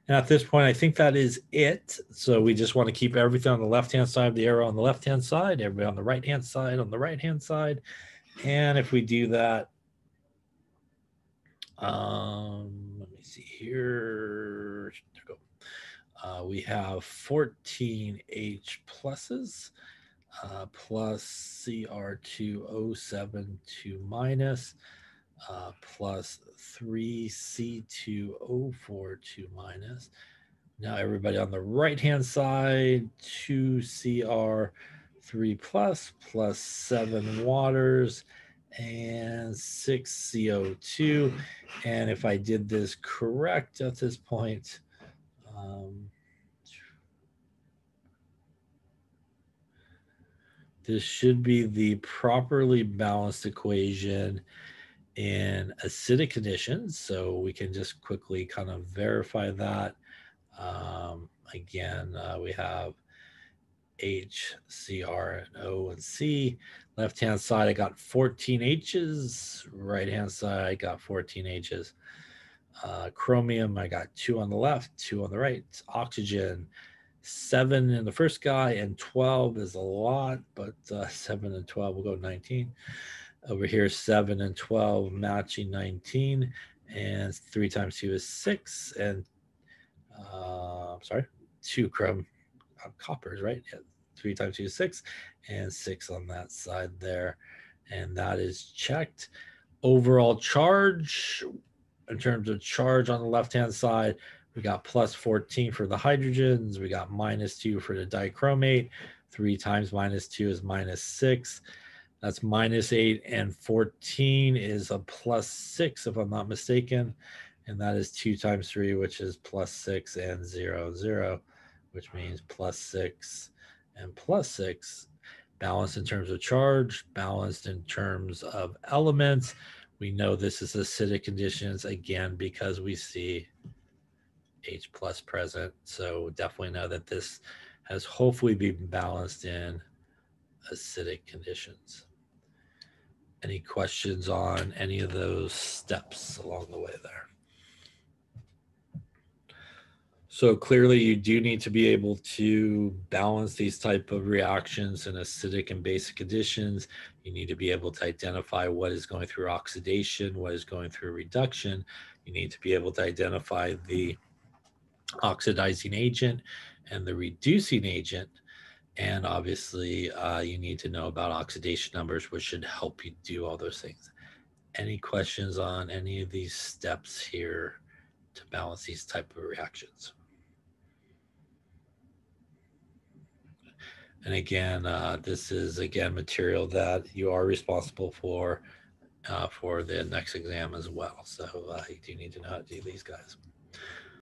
And at this point, I think that is it. So we just want to keep everything on the left-hand side of the arrow on the left-hand side, everybody on the right-hand side on the right-hand side. And if we do that, let me see here. There we go. We have 14 H pluses, plus Cr2O7 minus, plus 3 C2O4 minus. Now everybody on the right-hand side, 2 Cr3 plus 7 waters, and 6 CO2. And if I did this correct at this point, this should be the properly balanced equation in acidic conditions. So we can just quickly kind of verify that. Again, we have H, Cr, and O, and C. Left-hand side, I got 14 H's. Right-hand side, I got 14 H's. Chromium, I got 2 on the left, 2 on the right. Oxygen, 7 in the first guy, and 12 is a lot, but 7 and 12 will go 19. Over here, 7 and 12 matching 19, and 3 times 2 is 6, and 2 coppers, right? Yeah, 3 times 2 is 6, and 6 on that side there, and that is checked. Overall charge, in terms of charge on the left-hand side, we got plus 14 for the hydrogens, we got minus 2 for the dichromate, 3 times minus 2 is minus 6. That's minus 8, and 14 is a plus 6, if I'm not mistaken. And that is 2 times 3, which is plus 6, and 0, 0, which means plus 6 and plus 6. Balanced in terms of charge, balanced in terms of elements. We know this is acidic conditions, again, because we see H plus present. So definitely know that this has hopefully been balanced in acidic conditions. Any questions on any of those steps along the way there? So clearly you do need to be able to balance these type of reactions in acidic and basic conditions. You need to be able to identify what is going through oxidation, what is going through reduction. You need to be able to identify the oxidizing agent and the reducing agent. And obviously, you need to know about oxidation numbers, which should help you do all those things. Any questions on any of these steps here to balance these type of reactions? And again, this is, again, material that you are responsible for the next exam as well. So you do need to know how to do these guys.